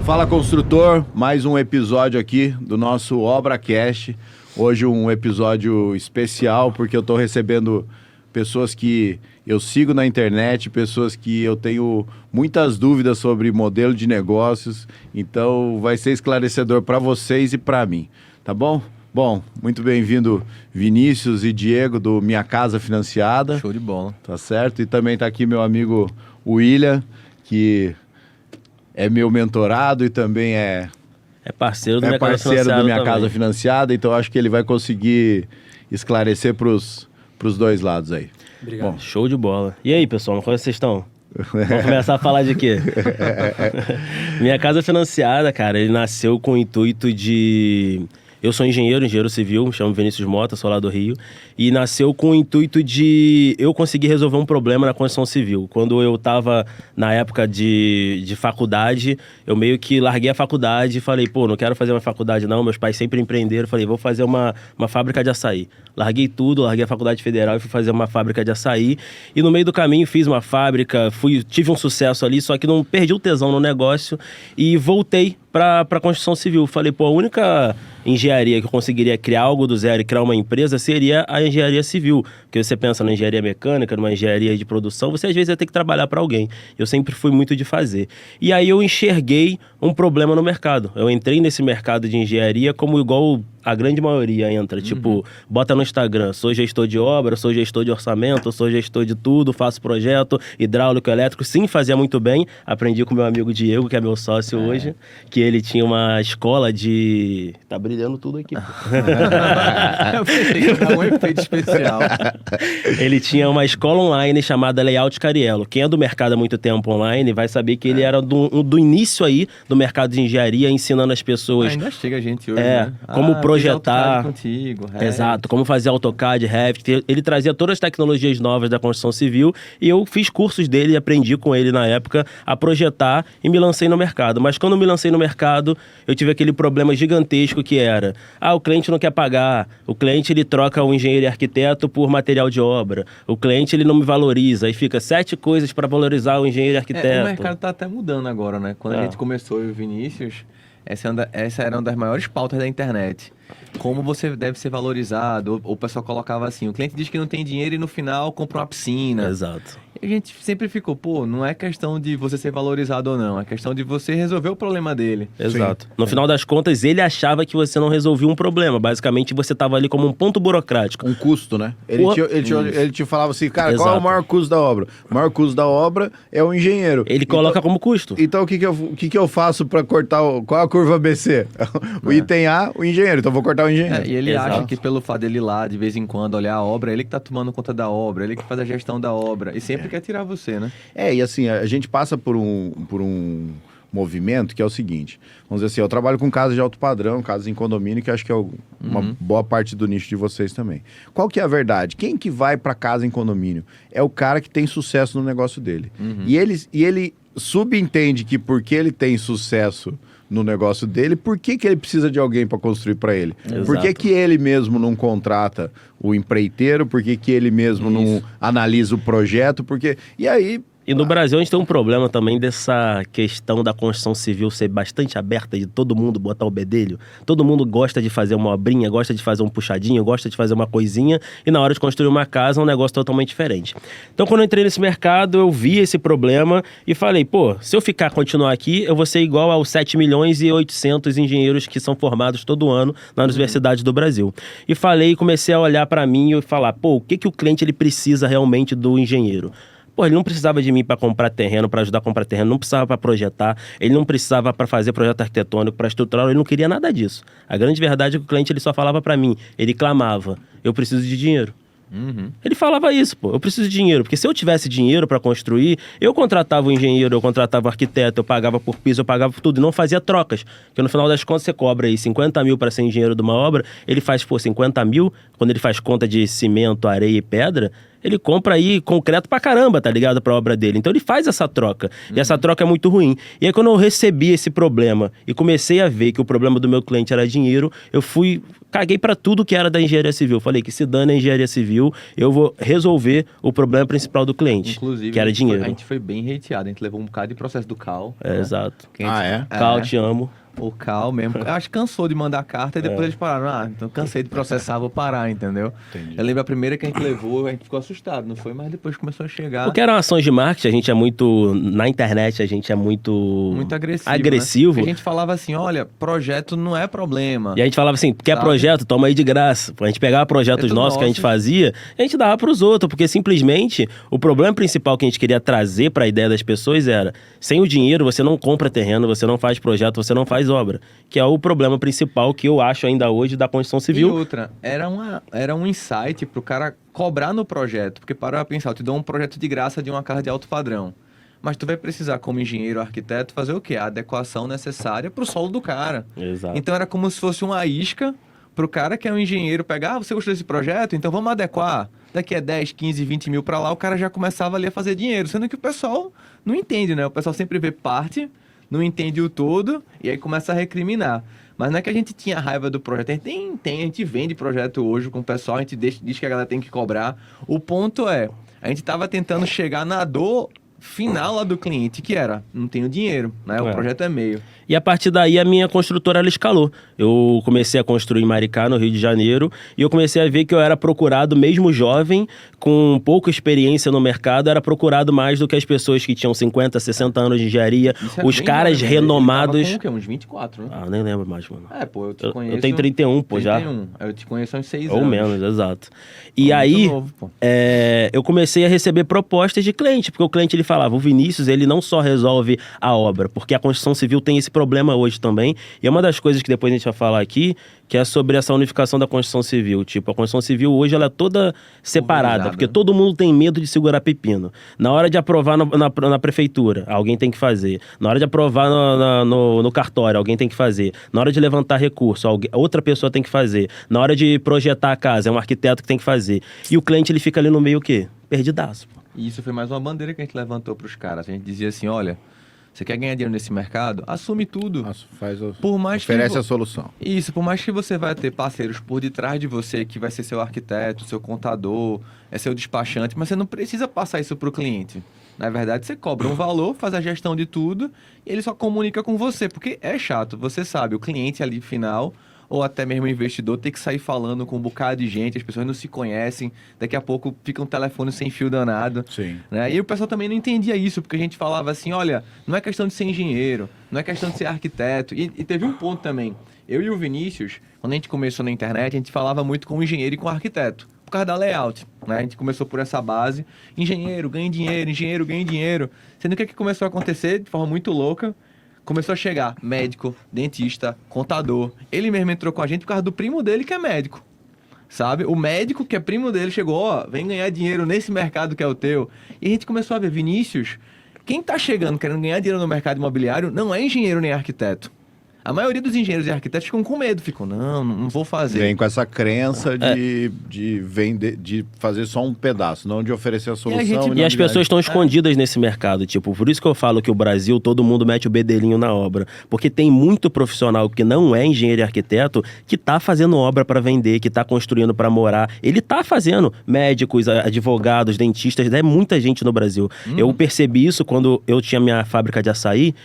Fala, construtor, mais um episódio aqui do nosso ObraCast. Hoje um episódio especial porque eu estou recebendo pessoas que eu sigo na internet, pessoas que eu tenho muitas dúvidas sobre modelo de negócios, então vai ser esclarecedor para vocês e para mim, tá bom? Bom, muito bem-vindo Vinícius e Diego do Minha Casa Financiada. Show de bola. Tá certo? E também tá aqui meu amigo William, que é meu mentorado e também é parceiro do Minha Casa Financiada, então acho que ele vai conseguir esclarecer pros dois lados aí. Obrigado. Bom, show de bola. E aí, pessoal, como vocês estão? Vamos começar a falar de quê? Minha Casa Financiada, cara, ele nasceu com o intuito de... Eu sou engenheiro civil, me chamo Vinícius Mota, sou lá do Rio, e nasceu com o intuito de eu conseguir resolver um problema na construção civil. Quando eu estava na época de faculdade, eu meio que larguei a faculdade e falei, pô, não quero fazer uma faculdade não, meus pais sempre empreenderam, falei, vou fazer uma fábrica de açaí. Larguei tudo, larguei a faculdade federal e fui fazer uma fábrica de açaí, e no meio do caminho fiz uma fábrica, tive um sucesso ali, só que não perdi o tesão no negócio e voltei para a construção civil. Falei, pô, a única engenharia que eu conseguiria criar algo do zero e criar uma empresa seria a engenharia civil. Porque você pensa na engenharia mecânica, numa engenharia de produção, você às vezes vai ter que trabalhar para alguém. Eu sempre fui muito de fazer. E aí eu enxerguei um problema no mercado. Eu entrei nesse mercado de engenharia como igual a grande maioria entra. Tipo, bota no Instagram, sou gestor de obra, sou gestor de orçamento, sou gestor de tudo, faço projeto hidráulico, elétrico. Sim, fazia muito bem. Aprendi com meu amigo Diego, que é meu sócio hoje, que ele tinha uma escola de... Tá brilhando tudo aqui. Eu pensei que ia dar um efeito especial. Ele tinha uma escola online chamada Layout Cariello. Quem é do mercado há muito tempo online vai saber que ele era do início aí do mercado de engenharia, ensinando as pessoas... Ainda chega a gente hoje, né? Como projetar... Contigo, Exato, como fazer AutoCAD, Revit. Ele trazia todas as tecnologias novas da construção civil e eu fiz cursos dele e aprendi com ele na época a projetar e me lancei no mercado. Mas quando eu me lancei no mercado, eu tive aquele problema gigantesco que era, o cliente não quer pagar, o cliente ele troca o engenheiro e arquiteto por material de obra, o cliente ele não me valoriza, aí fica 7 coisas para valorizar o engenheiro e arquiteto. O mercado tá até mudando agora, né? Quando a gente começou, eu e o Vinícius, essa era uma das maiores pautas da internet. Como você deve ser valorizado, ou o pessoal colocava assim, o cliente diz que não tem dinheiro e no final compra uma piscina. Exato. E a gente sempre ficou, pô, não é questão de você ser valorizado ou não, é questão de você resolver o problema dele. Exato. Sim. No final das contas, ele achava que você não resolvia um problema. Basicamente, você estava ali como um ponto burocrático. Um custo, né? Ele te falava assim, cara, Exato. Qual é o maior custo da obra? O maior custo da obra é o engenheiro. Ele coloca como custo. Então, o que eu faço para cortar qual é a curva ABC? O item A, o engenheiro. Então, eu vou cortar o engenheiro. E ele acha que pelo fato dele ir lá, de vez em quando, olhar a obra, ele que tá tomando conta da obra, ele que faz a gestão da obra. E sempre quer tirar você, né? E assim, a gente passa por um movimento que é o seguinte, vamos dizer assim, eu trabalho com casas de alto padrão, casas em condomínio, que acho que é uma boa parte do nicho de vocês também. Qual que é a verdade? Quem que vai para casa em condomínio? É o cara que tem sucesso no negócio dele. E ele subentende que porque ele tem sucesso no negócio dele, por que ele precisa de alguém para construir para ele? Exato. Por que ele mesmo não contrata o empreiteiro? Por que ele mesmo não analisa o projeto? E aí... E no Brasil a gente tem um problema também dessa questão da construção civil ser bastante aberta, de todo mundo botar o bedelho. Todo mundo gosta de fazer uma obrinha, gosta de fazer um puxadinho, gosta de fazer uma coisinha, e na hora de construir uma casa é um negócio totalmente diferente. Então quando eu entrei nesse mercado, eu vi esse problema e falei, pô, se eu continuar aqui, eu vou ser igual aos 7 milhões e 800 engenheiros que são formados todo ano na Universidade do Brasil. E comecei a olhar para mim e falar, pô, o que o cliente ele precisa realmente do engenheiro? Pô, ele não precisava de mim para comprar terreno, para ajudar a comprar terreno, não precisava para projetar, ele não precisava para fazer projeto arquitetônico, para estruturar, ele não queria nada disso. A grande verdade é que o cliente ele só falava para mim, ele clamava, eu preciso de dinheiro. Ele falava isso, pô, eu preciso de dinheiro, porque se eu tivesse dinheiro para construir, eu contratava o engenheiro, eu contratava o arquiteto, eu pagava por piso, eu pagava por tudo, e não fazia trocas, porque no final das contas você cobra aí 50 mil para ser engenheiro de uma obra, ele faz, 50 mil, quando ele faz conta de cimento, areia e pedra, ele compra aí concreto pra caramba, tá ligado? Pra obra dele. Então ele faz essa troca. E essa troca é muito ruim. E aí quando eu recebi esse problema e comecei a ver que o problema do meu cliente era dinheiro, caguei pra tudo que era da engenharia civil. Falei que se dane a engenharia civil, eu vou resolver o problema principal do cliente, Inclusive, que era dinheiro. A gente foi bem hateado, a gente levou um bocado de processo do CAL. É, exato. Cal, te amo. O Cal mesmo. Eu acho que cansou de mandar carta e depois eles pararam. Então cansei de processar, vou parar, entendeu? Entendi. Eu lembro a primeira que a gente levou, a gente ficou assustado, não foi? Mas depois começou a chegar. Porque eram ações de marketing, a gente é muito... Na internet, a gente é muito... Muito agressivo. agressivo. Né? Porque a gente falava assim, olha, projeto não é problema. E a gente falava assim, quer projeto? Toma aí de graça. A gente pegava projetos nossos que a gente fazia, a gente dava pros outros, porque simplesmente o problema principal que a gente queria trazer pra ideia das pessoas era, sem o dinheiro você não compra terreno, você não faz projeto, você não faz obra. Que é o problema principal que eu acho ainda hoje da construção civil. E outra, era um insight pro cara cobrar no projeto, porque para pra pensar, eu te dou um projeto de graça de uma casa de alto padrão. Mas tu vai precisar, como engenheiro ou arquiteto, fazer o quê? A adequação necessária pro solo do cara. Exato. Então era como se fosse uma isca pro cara que é um engenheiro pegar, você gostou desse projeto? Então vamos adequar. Daqui a 10, 15, 20 mil pra lá, o cara já começava ali a fazer dinheiro. Sendo que o pessoal não entende, né? O pessoal sempre vê parte, não entende o todo, e aí começa a recriminar. Mas não é que a gente tinha raiva do projeto, a gente vende projeto hoje com o pessoal, a gente diz que a galera tem que cobrar. O ponto é, a gente estava tentando chegar na dor final lá do cliente, que era, não tenho dinheiro, né? O projeto é meio. E a partir daí a minha construtora ela escalou. Eu comecei a construir em Maricá, no Rio de Janeiro, e eu comecei a ver que eu era procurado, mesmo jovem, com pouca experiência no mercado, era procurado mais do que as pessoas que tinham 50, 60 anos de engenharia, os caras renomados... Ele tava com o quê? Uns 24, né? Ah, nem lembro mais, mano. Pô, eu te conheço... Eu tenho 31, pô, 31. já. Eu te conheço há uns 6 Ou anos. menos, exato. E aí, novo, pô. Eu comecei a receber propostas de cliente, porque o cliente ele falava, o Vinícius, ele não só resolve a obra, porque a construção civil tem esse problema hoje também, e é uma das coisas que depois a gente vai falar aqui, que é sobre essa unificação da construção civil. Tipo, a construção civil hoje ela é toda separada, porque todo mundo tem medo de segurar pepino. Na hora de aprovar na prefeitura, alguém tem que fazer. Na hora de aprovar no cartório, alguém tem que fazer. Na hora de levantar recurso, outra pessoa tem que fazer. Na hora de projetar a casa, é um arquiteto que tem que fazer. E o cliente, ele fica ali no meio o quê? Perdidaço. E isso foi mais uma bandeira que a gente levantou para os caras. A gente dizia assim, olha, você quer ganhar dinheiro nesse mercado? Assume tudo. Oferece a solução. Isso, por mais que você vai ter parceiros por detrás de você, que vai ser seu arquiteto, seu contador, é seu despachante, mas você não precisa passar isso para o cliente. Na verdade, você cobra um valor, faz a gestão de tudo e ele só comunica com você, porque é chato. Você sabe, o cliente ali final... ou até mesmo o investidor ter que sair falando com um bocado de gente, as pessoas não se conhecem, daqui a pouco fica um telefone sem fio danado. Sim. Né? E o pessoal também não entendia isso, porque a gente falava assim, olha, não é questão de ser engenheiro, não é questão de ser arquiteto. E teve um ponto também, eu e o Vinícius, quando a gente começou na internet, a gente falava muito com o engenheiro e com o arquiteto, por causa da layout. Né? A gente começou por essa base, engenheiro ganha dinheiro, sendo que o que começou a acontecer de forma muito louca, começou a chegar médico, dentista, contador. Ele mesmo entrou com a gente por causa do primo dele que é médico, sabe? O médico que é primo dele chegou, ó, vem ganhar dinheiro nesse mercado que é o teu. E a gente começou a ver, Vinícius, quem tá chegando querendo ganhar dinheiro no mercado imobiliário não é engenheiro nem arquiteto. A maioria dos engenheiros e arquitetos ficam com medo, ficam, não vou fazer. Vem com essa crença de vender, de fazer só um pedaço, não de oferecer a solução. E as pessoas estão escondidas nesse mercado, tipo, por isso que eu falo que o Brasil, todo mundo mete o bedelhinho na obra, porque tem muito profissional que não é engenheiro e arquiteto, que tá fazendo obra para vender, que tá construindo para morar, ele tá fazendo, médicos, advogados, dentistas, é muita gente no Brasil. Eu percebi isso quando eu tinha minha fábrica de açaí,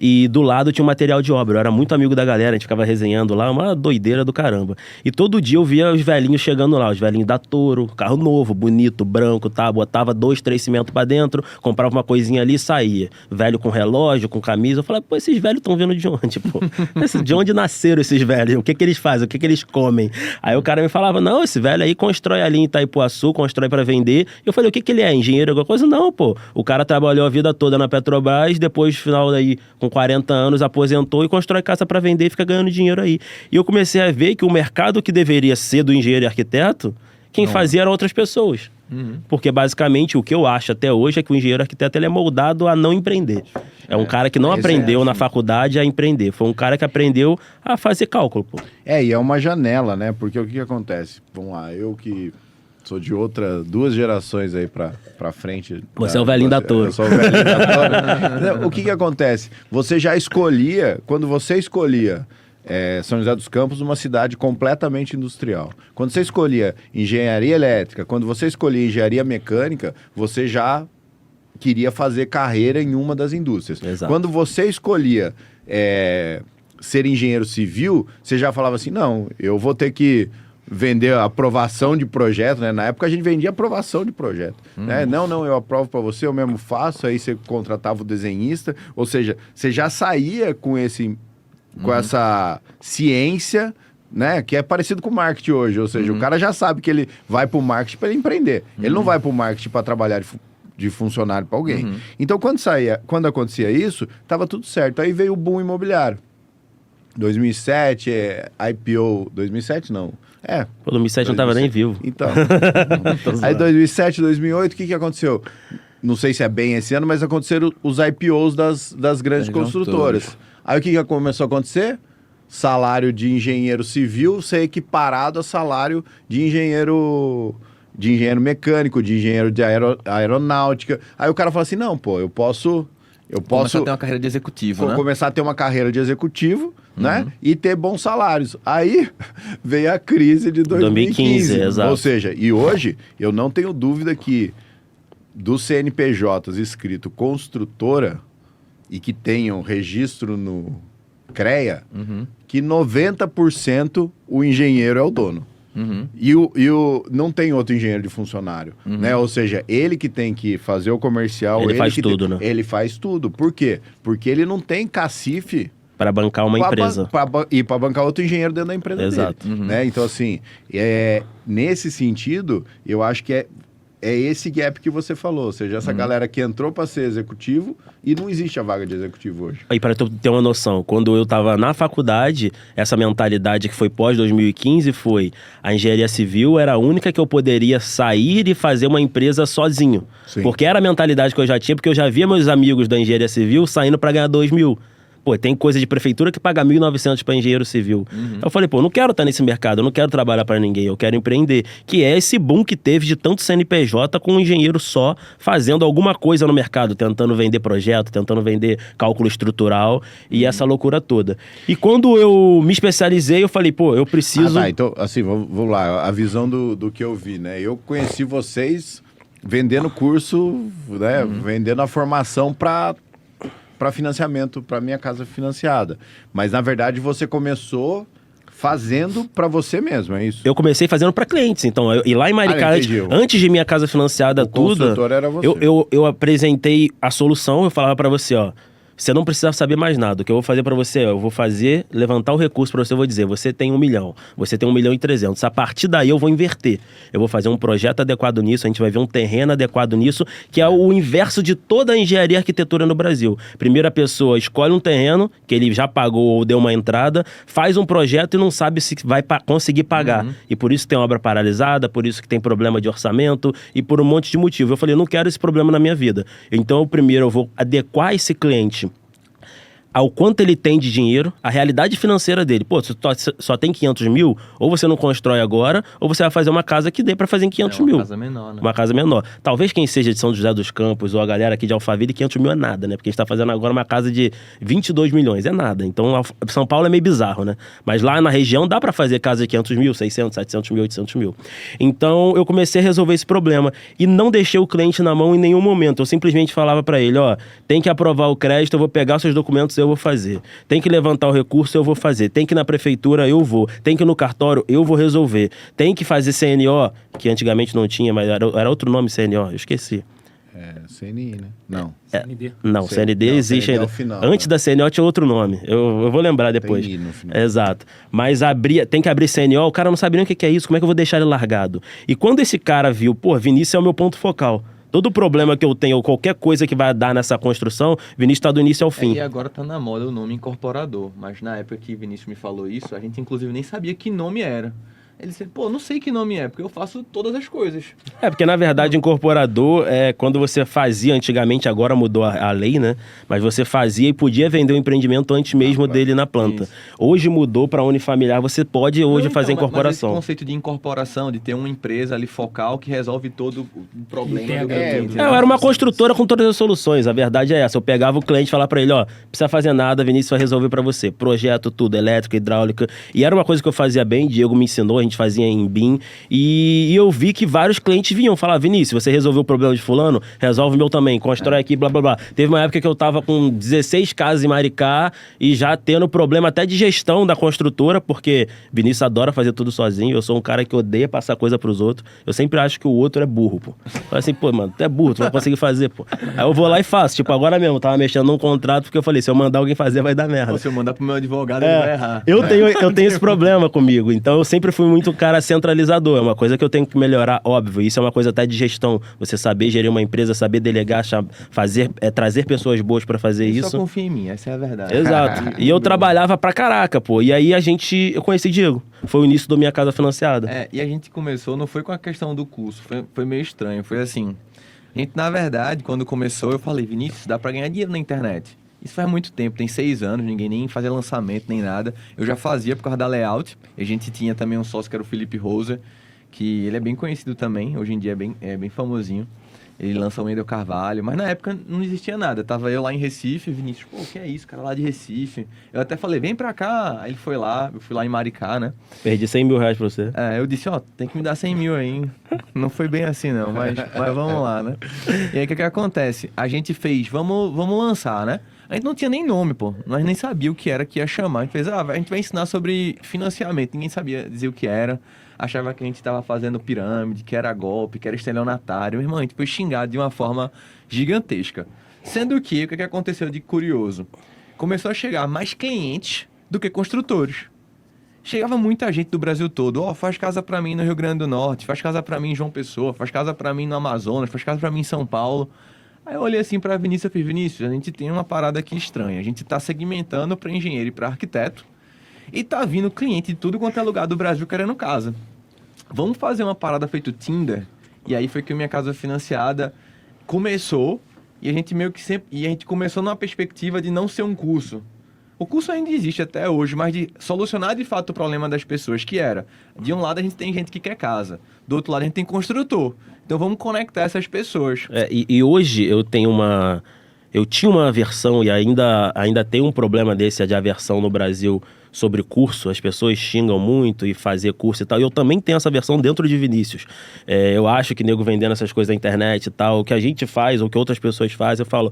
e do lado tinha um material de obra. Eu era muito amigo da galera, a gente ficava resenhando lá, uma doideira do caramba. E todo dia eu via os velhinhos chegando lá, os velhinhos da Toro, carro novo, bonito, branco, tá? Botava 2, 3 cimentos pra dentro, comprava uma coisinha ali e saía. Velho com relógio, com camisa. Eu falava, pô, esses velhos estão vindo de onde, pô? De onde nasceram esses velhos? O que eles fazem? O que eles comem? Aí o cara me falava, não, esse velho aí constrói ali em Itaipuaçu, constrói pra vender. Eu falei, o que ele é? Engenheiro, alguma coisa? Não, pô. O cara trabalhou a vida toda na Petrobras, depois, no final daí, com 40 anos, aposentou e constrói casa para vender e fica ganhando dinheiro aí. E eu comecei a ver que o mercado que deveria ser do engenheiro e arquiteto, quem fazia eram outras pessoas. Porque basicamente o que eu acho até hoje é que o engenheiro arquiteto ele é moldado a não empreender. É um cara que não aprendeu na faculdade a empreender. Foi um cara que aprendeu a fazer cálculo, pô. E é uma janela, né? Porque o que acontece? Vamos lá, eu que Sou de duas gerações aí pra frente. Você é o velhinho da Toro. Eu sou o velhinho da Toro. O que acontece? Você já escolhia, quando você escolhia São José dos Campos, uma cidade completamente industrial. Quando você escolhia engenharia elétrica, quando você escolhia engenharia mecânica, você já queria fazer carreira em uma das indústrias. Exato. Quando você escolhia ser engenheiro civil, você já falava assim, não, eu vou ter que vender aprovação de projeto, né? Na época a gente vendia aprovação de projeto. Né? Não, eu aprovo para você, eu mesmo faço, aí você contratava o desenhista, ou seja, você já saía com essa ciência, né? Que é parecido com o marketing hoje, ou seja, o cara já sabe que ele vai para o marketing para ele empreender. Ele não vai para o marketing para trabalhar de funcionário para alguém. Então, quando acontecia isso, tava tudo certo. Aí veio o boom imobiliário. 2007, IPO... 2007 não. Pô, 2007 não tava nem vivo. Então. Aí 2007, 2008, o que aconteceu? Não sei se é bem esse ano, mas aconteceram os IPOs das grandes construtoras. Aí o que começou a acontecer? Salário de engenheiro civil ser equiparado a salário de engenheiro mecânico, de engenheiro de aeronáutica. Aí o cara fala assim, não, pô, eu posso começar a ter uma carreira de executivo, né? Começar a ter uma carreira de executivo, né? E ter bons salários. Aí veio a crise de 2015. Exato. Ou seja, e hoje eu não tenho dúvida que dos CNPJs escrito construtora e que tenham registro no CREA, que 90% o engenheiro é o dono. E não tem outro engenheiro de funcionário, né? Ou seja, ele que tem que fazer o comercial, ele faz tudo, né? Ele faz tudo. Por quê? Porque ele não tem cacife para bancar uma empresa. E para bancar outro engenheiro dentro da empresa Exato. dele. Né? Então, assim, nesse sentido, eu acho que é esse gap que você falou. Ou seja, essa galera que entrou para ser executivo e não existe a vaga de executivo hoje. Aí, para tu ter uma noção, quando eu tava na faculdade, essa mentalidade que foi pós-2015 foi a engenharia civil era a única que eu poderia sair e fazer uma empresa sozinho. Sim. Porque era a mentalidade que eu já tinha, porque eu já via meus amigos da engenharia civil saindo para ganhar 2.000. Pô, tem coisa de prefeitura que paga 1.900 para engenheiro civil. Eu falei, pô, eu não quero estar nesse mercado, eu não quero trabalhar para ninguém, eu quero empreender. Que é esse boom que teve de tanto CNPJ com um engenheiro só fazendo alguma coisa no mercado, tentando vender projeto, tentando vender cálculo estrutural e essa loucura toda. E quando eu me especializei, eu falei, pô, eu preciso... Então, assim, vamos lá, a visão do que eu vi, né? Eu conheci vocês vendendo curso, né? Vendendo a formação para financiamento, para minha casa financiada. Mas, na verdade, você começou fazendo para você mesmo, é isso? Eu comecei fazendo para clientes. Então, e lá em Maricá, antes de minha casa financiada, tudo... O consultor era você. Eu apresentei a solução, eu falava para você, ó... Você não precisa saber mais nada. O que eu vou fazer para você, eu vou levantar o recurso para você, eu vou dizer, você tem 1 milhão, você tem 1.300.000. A partir daí eu vou inverter. Eu vou fazer um projeto adequado nisso, a gente vai ver um terreno adequado nisso, que é o inverso de toda a engenharia e arquitetura no Brasil. Primeiro a pessoa escolhe um terreno, que ele já pagou ou deu uma entrada, faz um projeto e não sabe se vai conseguir pagar. E por isso tem obra paralisada, por isso que tem problema de orçamento e por um monte de motivo. Eu falei, eu não quero esse problema na minha vida. Então, primeiro eu vou adequar esse cliente ao quanto ele tem de dinheiro, a realidade financeira dele. Pô, se só tem 500 mil, ou você não constrói agora, ou você vai fazer uma casa que dê pra fazer em 500 mil. Uma casa menor, né? Uma casa menor. Talvez quem seja de São José dos Campos, ou a galera aqui de Alphaville, 500 mil é nada, né? Porque a gente tá fazendo agora uma casa de 22 milhões, é nada. Então, São Paulo é meio bizarro, né? Mas lá na região dá pra fazer casa de 500 mil, 600, 700 mil, 800 mil. Então, eu comecei a resolver esse problema. E não deixei o cliente na mão em nenhum momento. Eu simplesmente falava pra ele, ó, tem que aprovar o crédito, eu vou pegar os seus documentos, eu vou fazer. Tem que levantar o recurso, eu vou fazer. Tem que ir na prefeitura, eu vou. Tem que ir no cartório, eu vou resolver. Tem que fazer CNO, que antigamente não tinha, mas era outro nome CNO, eu esqueci. CNI, né? Não. CND. Não, CND existe CND ainda. é o final, Antes da CNO tinha outro nome. Eu vou lembrar depois. Tem I no final. Exato. Mas tem que abrir CNO, o cara não sabe nem o que é isso, como é que eu vou deixar ele largado? E quando esse cara viu, pô, Vinícius é o meu ponto focal. Todo problema que eu tenho, ou qualquer coisa que vai dar nessa construção, Vinícius está do início ao fim. E agora tá na moda o nome incorporador. Mas na época que Vinícius me falou isso, a gente inclusive nem sabia que nome era. Ele disse, pô, não sei que nome é, porque eu faço todas as coisas. Porque na verdade incorporador é quando você fazia antigamente, agora mudou a lei, né? Mas você fazia e podia vender o empreendimento antes mesmo dele na planta. Isso. Hoje mudou para unifamiliar, você pode hoje fazer incorporação. Mas esse conceito de incorporação, de ter uma empresa ali focal que resolve todo o problema do cliente. Eu era uma construtora com todas as soluções, a verdade é essa. Eu pegava o cliente e falava para ele, ó, precisa fazer nada, Vinícius vai resolver para você. Projeto, tudo, elétrica, hidráulica. E era uma coisa que eu fazia bem, Diego me ensinou, a gente fazia em BIM. E eu vi que vários clientes vinham falar, Vinícius, você resolveu o problema de fulano? Resolve o meu também, constrói aqui, blá, blá, blá. Teve uma época que eu tava com 16 casas em Maricá e já tendo problema até de gestão da construtora, porque Vinícius adora fazer tudo sozinho, eu sou um cara que odeia passar coisa pros outros. Eu sempre acho que o outro é burro, pô. Fala assim, pô, mano, tu é burro, tu vai conseguir fazer, pô. Aí eu vou lá e faço. Tipo, agora mesmo, eu tava mexendo num contrato porque eu falei, se eu mandar alguém fazer, vai dar merda. Ou se eu mandar pro meu advogado, ele vai errar. Eu tenho esse problema comigo. Então, eu sempre fui muito cara centralizador. É uma coisa que eu tenho que melhorar, óbvio. Isso é uma coisa até de gestão. Você saber gerir uma empresa, saber delegar, trazer pessoas boas pra fazer isso. Só confia em mim, essa é a verdade. Exato. E eu trabalhava pra caraca, pô. E aí eu conheci Diego. Foi o início da Minha Casa Financiada. E a gente começou, não foi com a questão do curso, foi meio estranho. Foi assim, a gente, na verdade, quando começou, eu falei, Vinícius, dá pra ganhar dinheiro na internet. Isso faz muito tempo, tem 6 anos, ninguém nem fazia lançamento, nem nada. Eu já fazia por causa da Layout. A gente tinha também um sócio que era o Felipe Rosa, que ele é bem conhecido também, hoje em dia é bem famosinho. Ele lança o Wendel Carvalho, mas na época não existia nada. Tava eu lá em Recife, Vinícius, pô, que é isso, cara lá de Recife. Eu até falei, vem pra cá. Aí ele foi lá, eu fui lá em Maricá, né? Perdi 100 mil reais pra você. Eu disse, ó, tem que me dar 100 mil aí. Não foi bem assim não, mas vamos lá, né? E aí o que acontece? A gente fez, vamos lançar, né? A gente não tinha nem nome, pô. Nós nem sabia o que era que ia chamar. A gente fez, a gente vai ensinar sobre financiamento. Ninguém sabia dizer o que era. Achava que a gente estava fazendo pirâmide, que era golpe, que era estelionatário. Meu irmão, a gente foi xingado de uma forma gigantesca. Sendo que, o que aconteceu de curioso? Começou a chegar mais clientes do que construtores. Chegava muita gente do Brasil todo. Ó, faz casa pra mim no Rio Grande do Norte, faz casa pra mim em João Pessoa, faz casa pra mim no Amazonas, faz casa pra mim em São Paulo. Aí eu olhei assim pra Vinícius e falei, Vinícius, a gente tem uma parada aqui estranha. A gente tá segmentando pra engenheiro e pra arquiteto. E tá vindo cliente de tudo quanto é lugar do Brasil querendo casa. Vamos fazer uma parada feito Tinder? E aí foi que a Minha Casa Financiada começou. E a gente meio que sempre... E a gente começou numa perspectiva de não ser um curso. O curso ainda existe até hoje, mas de solucionar de fato o problema das pessoas, que era... De um lado a gente tem gente que quer casa. Do outro lado a gente tem construtor. Então vamos conectar essas pessoas. E hoje eu tenho uma... Eu tinha uma aversão e ainda tem um problema desse de aversão no Brasil sobre curso. As pessoas xingam muito e fazer curso e tal. E eu também tenho essa versão dentro de Vinícius. Eu acho que nego vendendo essas coisas na internet e tal, o que a gente faz ou o que outras pessoas fazem, eu falo...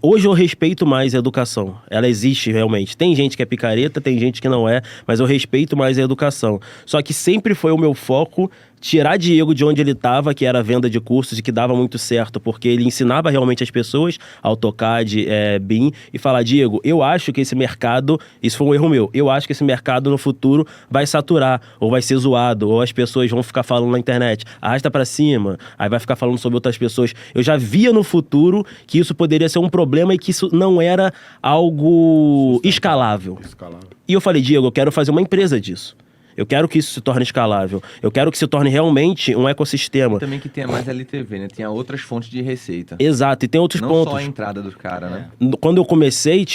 Hoje eu respeito mais a educação. Ela existe realmente. Tem gente que é picareta, tem gente que não é, mas eu respeito mais a educação. Só que sempre foi o meu foco tirar Diego de onde ele estava, que era a venda de cursos e que dava muito certo, porque ele ensinava realmente as pessoas AutoCAD, BIM, e falar, Diego, eu acho que esse mercado, isso foi um erro meu, eu acho que esse mercado no futuro vai saturar, ou vai ser zoado, ou as pessoas vão ficar falando na internet, arrasta pra cima, aí vai ficar falando sobre outras pessoas. Eu já via no futuro que isso poderia ser um problema e que isso não era algo escalável. E eu falei, Diego, eu quero fazer uma empresa disso. Eu quero que isso se torne escalável. Eu quero que se torne realmente um ecossistema. E também que tenha mais LTV, né? Tenha outras fontes de receita. Exato, e tem outros pontos. Não só a entrada do cara, né? Quando eu comecei,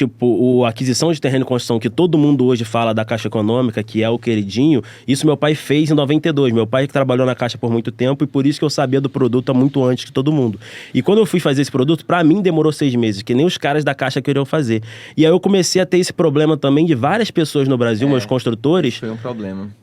a aquisição de terreno e construção, que todo mundo hoje fala da Caixa Econômica, que é o queridinho, isso meu pai fez em 92. Meu pai que trabalhou na Caixa por muito tempo e por isso que eu sabia do produto há muito antes que todo mundo. E quando eu fui fazer esse produto, pra mim demorou 6 meses, que nem os caras da Caixa queriam fazer. E aí eu comecei a ter esse problema também de várias pessoas no Brasil, meus construtores... Foi um problema.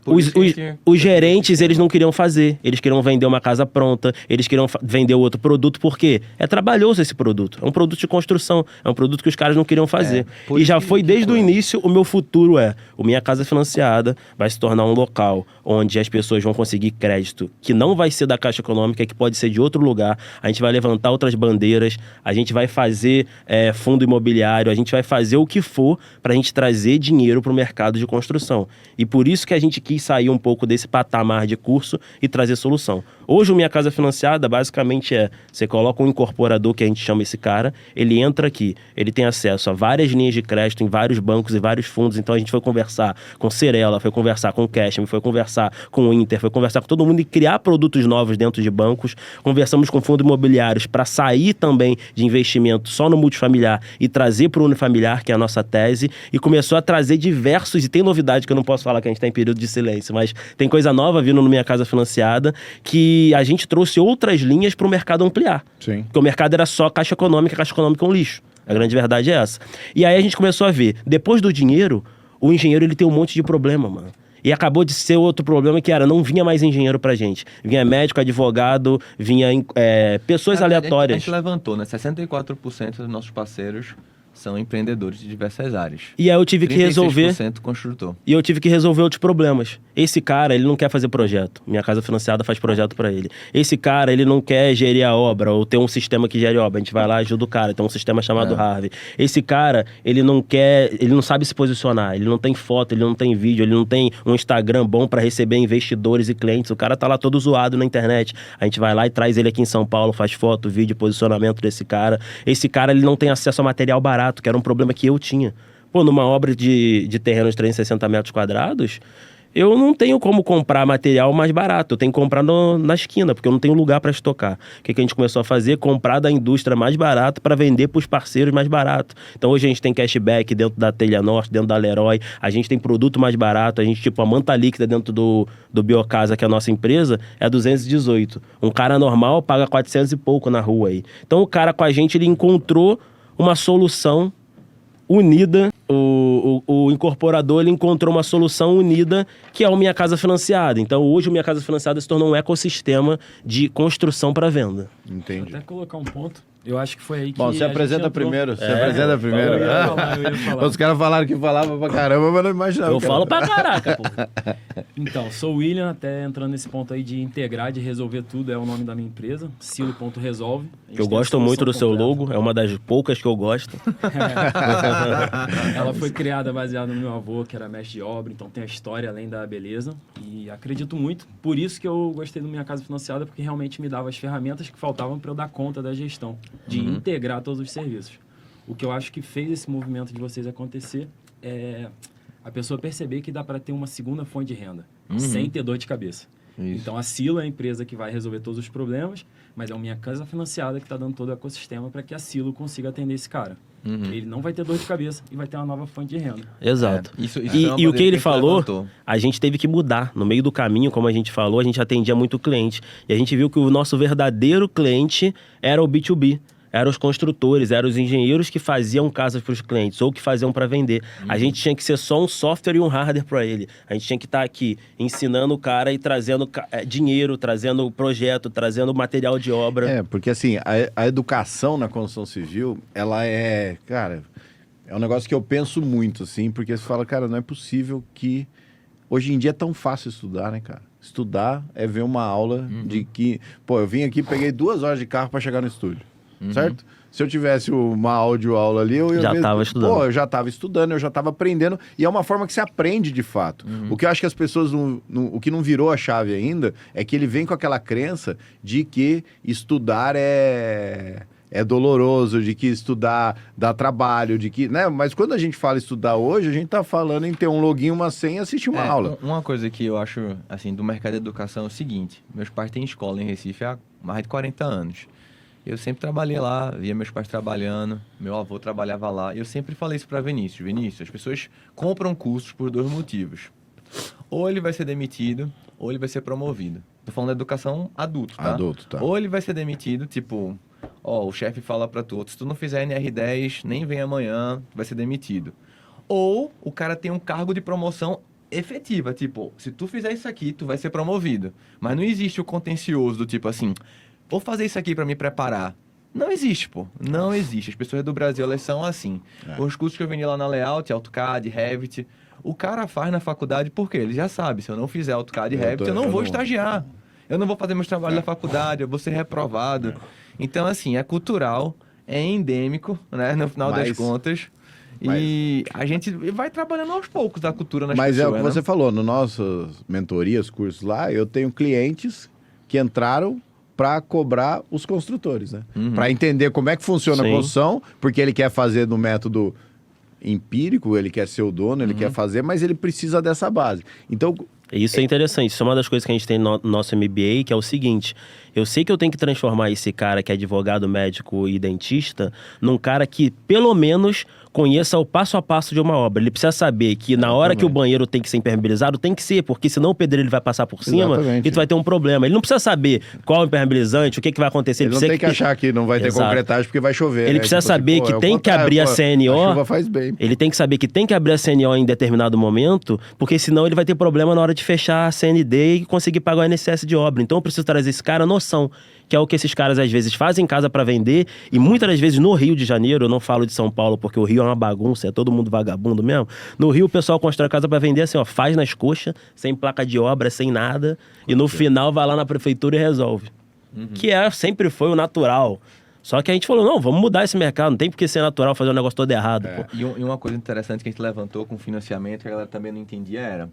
Os gerentes, eles não queriam fazer. Eles queriam vender uma casa pronta, eles queriam vender outro produto, porque é trabalhoso esse produto. É um produto de construção, é um produto que os caras não queriam fazer. E já foi desde o início, o meu futuro o Minha Casa Financiada vai se tornar um local onde as pessoas vão conseguir crédito, que não vai ser da Caixa Econômica, que pode ser de outro lugar. A gente vai levantar outras bandeiras, a gente vai fazer fundo imobiliário, a gente vai fazer o que for pra gente trazer dinheiro pro mercado de construção. E por isso que a gente quis sair um pouco desse patamar de curso e trazer solução. Hoje o Minha Casa Financiada basicamente você coloca um incorporador, que a gente chama esse cara, ele entra aqui, ele tem acesso a várias linhas de crédito em vários bancos e vários fundos, então a gente foi conversar com Cerela, foi conversar com Cashme, foi conversar com o Inter, foi conversar com todo mundo e criar produtos novos dentro de bancos, conversamos com fundos imobiliários para sair também de investimento só no multifamiliar e trazer para o unifamiliar, que é a nossa tese, e começou a trazer diversos, e tem novidade que eu não posso falar que a gente está em período de silêncio, mas tem coisa nova vindo no Minha Casa Financiada, que a gente trouxe outras linhas para o mercado ampliar. Sim. Porque o mercado era só caixa econômica é um lixo. A grande verdade é essa. E aí a gente começou a ver, depois do dinheiro, o engenheiro ele tem um monte de problema, mano. E acabou de ser outro problema que era, não vinha mais engenheiro pra gente. Vinha médico, advogado, vinha pessoas aleatórias. A gente levantou, né? 64% dos nossos parceiros são empreendedores de diversas áreas. E aí eu tive que resolver... 36% construtor. E eu tive que resolver outros problemas. Esse cara, ele não quer fazer projeto. Minha Casa Financiada faz projeto pra ele. Esse cara, ele não quer gerir a obra ou ter um sistema que gere obra. A gente vai lá e ajuda o cara. Tem um sistema chamado Harvey. Esse cara, ele não sabe se posicionar. Ele não tem foto, ele não tem vídeo, ele não tem um Instagram bom pra receber investidores e clientes. O cara tá lá todo zoado na internet. A gente vai lá e traz ele aqui em São Paulo, faz foto, vídeo, posicionamento desse cara. Esse cara, ele não tem acesso a material barato, que era um problema que eu tinha. Pô, numa obra de terreno de 360 metros quadrados, eu não tenho como comprar material mais barato. Eu tenho que comprar na esquina, porque eu não tenho lugar para estocar. O que a gente começou a fazer? Comprar da indústria mais barato para vender para os parceiros mais barato. Então hoje a gente tem cashback dentro da Telha Norte, dentro da Leroy. A gente tem produto mais barato. A gente, tipo, a manta líquida dentro do Biocasa, que é a nossa empresa, é 218. Um cara normal paga 400 e pouco na rua aí. Então o cara com a gente, ele encontrou uma solução unida. O incorporador, ele encontrou uma solução unida, que é o Minha Casa Financiada. Então hoje o Minha Casa Financiada se tornou um ecossistema de construção para venda. Entendi. Vou até colocar um ponto. Eu acho que foi aí que Bom, você apresenta primeiro. Você apresenta Eu primeiro. ia falar. Os caras falaram que falava pra caramba, mas não imaginava. Eu falo pra caraca, pô. Então, sou o William, até entrando nesse ponto aí de integrar, de resolver tudo, é o nome da minha empresa, Silo.resolve. Eu gosto muito do seu logo, é uma das poucas que eu gosto. Ela foi criada baseada no meu avô, que era mestre de obra, então tem a história além da beleza. E acredito muito, por isso que eu gostei do Minha Casa Financiada, porque realmente me dava as ferramentas que faltavam para eu dar conta da gestão, de integrar todos os serviços. O que eu acho que fez esse movimento de vocês acontecer é a pessoa perceber que dá para ter uma segunda fonte de renda, sem ter dor de cabeça. Isso. Então a Silo é a empresa que vai resolver todos os problemas, mas é a Minha Casa Financiada que está dando todo o ecossistema para que a Silo consiga atender esse cara. Ele não vai ter dor de cabeça e vai ter uma nova fonte de renda. Exato. Isso E o que ele falou, a gente teve que mudar. No meio do caminho, como a gente falou, a gente atendia muito cliente. E a gente viu que o nosso verdadeiro cliente era o B2B. Eram os construtores, eram os engenheiros que faziam casas para os clientes ou que faziam para vender. A gente tinha que ser só um software e um hardware para ele. A gente tinha que estar aqui ensinando o cara e trazendo dinheiro, trazendo projeto, trazendo material de obra. Porque assim, a educação na construção civil, ela é, cara, é um negócio que eu penso muito, assim, porque você fala, cara, não é possível que... Hoje em dia é tão fácil estudar, né, cara? Estudar é ver uma aula de que... Pô, eu vim aqui, peguei 2 horas de carro para chegar no estúdio. Certo? Se eu tivesse uma audioaula ali, eu ia tava estudando. Pô, eu já estava estudando, eu já estava aprendendo. E é uma forma que você aprende de fato. O que eu acho que as pessoas... o que não virou a chave ainda é que ele vem com aquela crença de que estudar é doloroso, de que estudar dá trabalho, de que... né? Mas quando a gente fala estudar hoje, a gente tá falando em ter um login, uma senha e assistir uma aula. Uma coisa que eu acho, assim, do mercado de educação é o seguinte. Meus pais têm escola em Recife há mais de 40 anos. Eu sempre trabalhei lá, via meus pais trabalhando, meu avô trabalhava lá. E eu sempre falei isso para Vinícius. Vinícius, as pessoas compram cursos por 2 motivos. Ou ele vai ser demitido, ou ele vai ser promovido. Tô falando da educação adulto, tá? Adulto, tá. Ou ele vai ser demitido, tipo... o chefe fala para tu, se tu não fizer NR10, nem vem amanhã, tu vai ser demitido. Ou o cara tem um cargo de promoção efetiva, tipo, se tu fizer isso aqui, tu vai ser promovido. Mas não existe o contencioso do tipo assim... Vou fazer isso aqui para me preparar. Não existe, pô. Não existe. As pessoas do Brasil, elas são assim. Os cursos que eu vendi lá na Layout, AutoCAD, Revit, o cara faz na faculdade porque ele já sabe, se eu não fizer AutoCAD e Revit, eu não vou estagiar. Eu não vou fazer meus trabalhos da faculdade, eu vou ser reprovado. Então, assim, é cultural, é endêmico, né, no final das contas. E a gente vai trabalhando aos poucos da cultura nas Mas pessoas, é o que você falou, no nossas mentorias, cursos lá, eu tenho clientes que entraram para cobrar os construtores, né? Para entender como é que funciona a Sim. construção, porque ele quer fazer no método empírico, ele quer ser o dono, ele quer fazer, mas ele precisa dessa base. Então, Isso é interessante. Isso é uma das coisas que a gente tem no nosso MBA, que é o seguinte: eu sei que eu tenho que transformar esse cara que é advogado, médico e dentista num cara que, pelo menos, conheça o passo a passo de uma obra. Ele precisa saber que na hora que o banheiro tem que ser impermeabilizado, tem que ser, porque senão o pedreiro ele vai passar por cima Exatamente. e tu vai ter um problema. Ele não precisa saber qual é o impermeabilizante, o que vai acontecer. ele não precisa tem que achar que não vai ter Exato. concretagem porque vai chover. Ele né? precisa Tipo saber assim, que é o tem que contrário, abrir a CNO. A chuva faz bem. Ele tem que saber que tem que abrir a CNO em determinado momento, porque senão ele vai ter problema na hora de fechar a CND e conseguir pagar o INSS de obra. Então eu preciso trazer esse cara noção, que é o que esses caras às vezes fazem em casa para vender, e muitas das vezes no Rio de Janeiro, eu não falo de São Paulo porque o Rio é uma bagunça, é todo mundo vagabundo mesmo. No Rio o pessoal constrói casa para vender assim, ó, faz nas coxas, sem placa de obra, sem nada, e no final vai lá na prefeitura e resolve. Que sempre foi o natural. Só que a gente falou, não, vamos mudar esse mercado, não tem por que ser natural fazer o negócio todo errado, pô. E uma coisa interessante que a gente levantou com financiamento, que a galera também não entendia, era...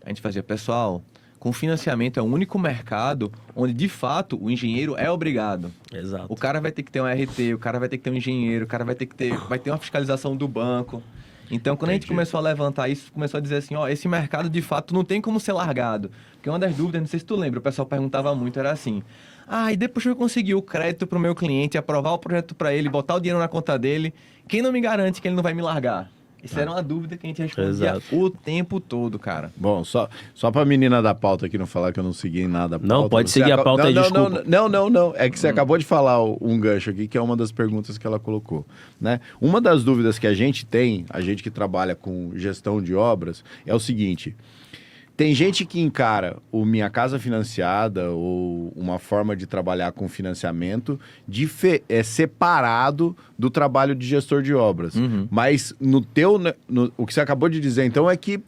A gente fazia, pessoal, com financiamento é o único mercado onde, de fato, o engenheiro é obrigado. Exato. O cara vai ter que ter um RT, o cara vai ter que ter um engenheiro, o cara vai ter uma fiscalização do banco. Então, quando a gente começou a levantar isso, começou a dizer assim, ó, esse mercado, de fato, não tem como ser largado. Porque uma das dúvidas, não sei se tu lembra, o pessoal perguntava muito, era assim... Ah, e depois que eu conseguir o crédito pro meu cliente, aprovar o projeto para ele, botar o dinheiro na conta dele, quem não me garante que ele não vai me largar? Isso era uma dúvida que a gente respondia Exato. o tempo todo, cara. Bom, só pra menina da pauta aqui não falar que eu não segui em nada a pauta. Não, pode Você seguir a pauta aí, desculpa. Não. É que você acabou de falar um gancho aqui, que é uma das perguntas que ela colocou, né? Uma das dúvidas que a gente tem, a gente que trabalha com gestão de obras, é o seguinte... Tem gente que encara o Minha Casa Financiada ou uma forma de trabalhar com financiamento separado do trabalho de gestor de obras. Mas o que você acabou de dizer, então, é que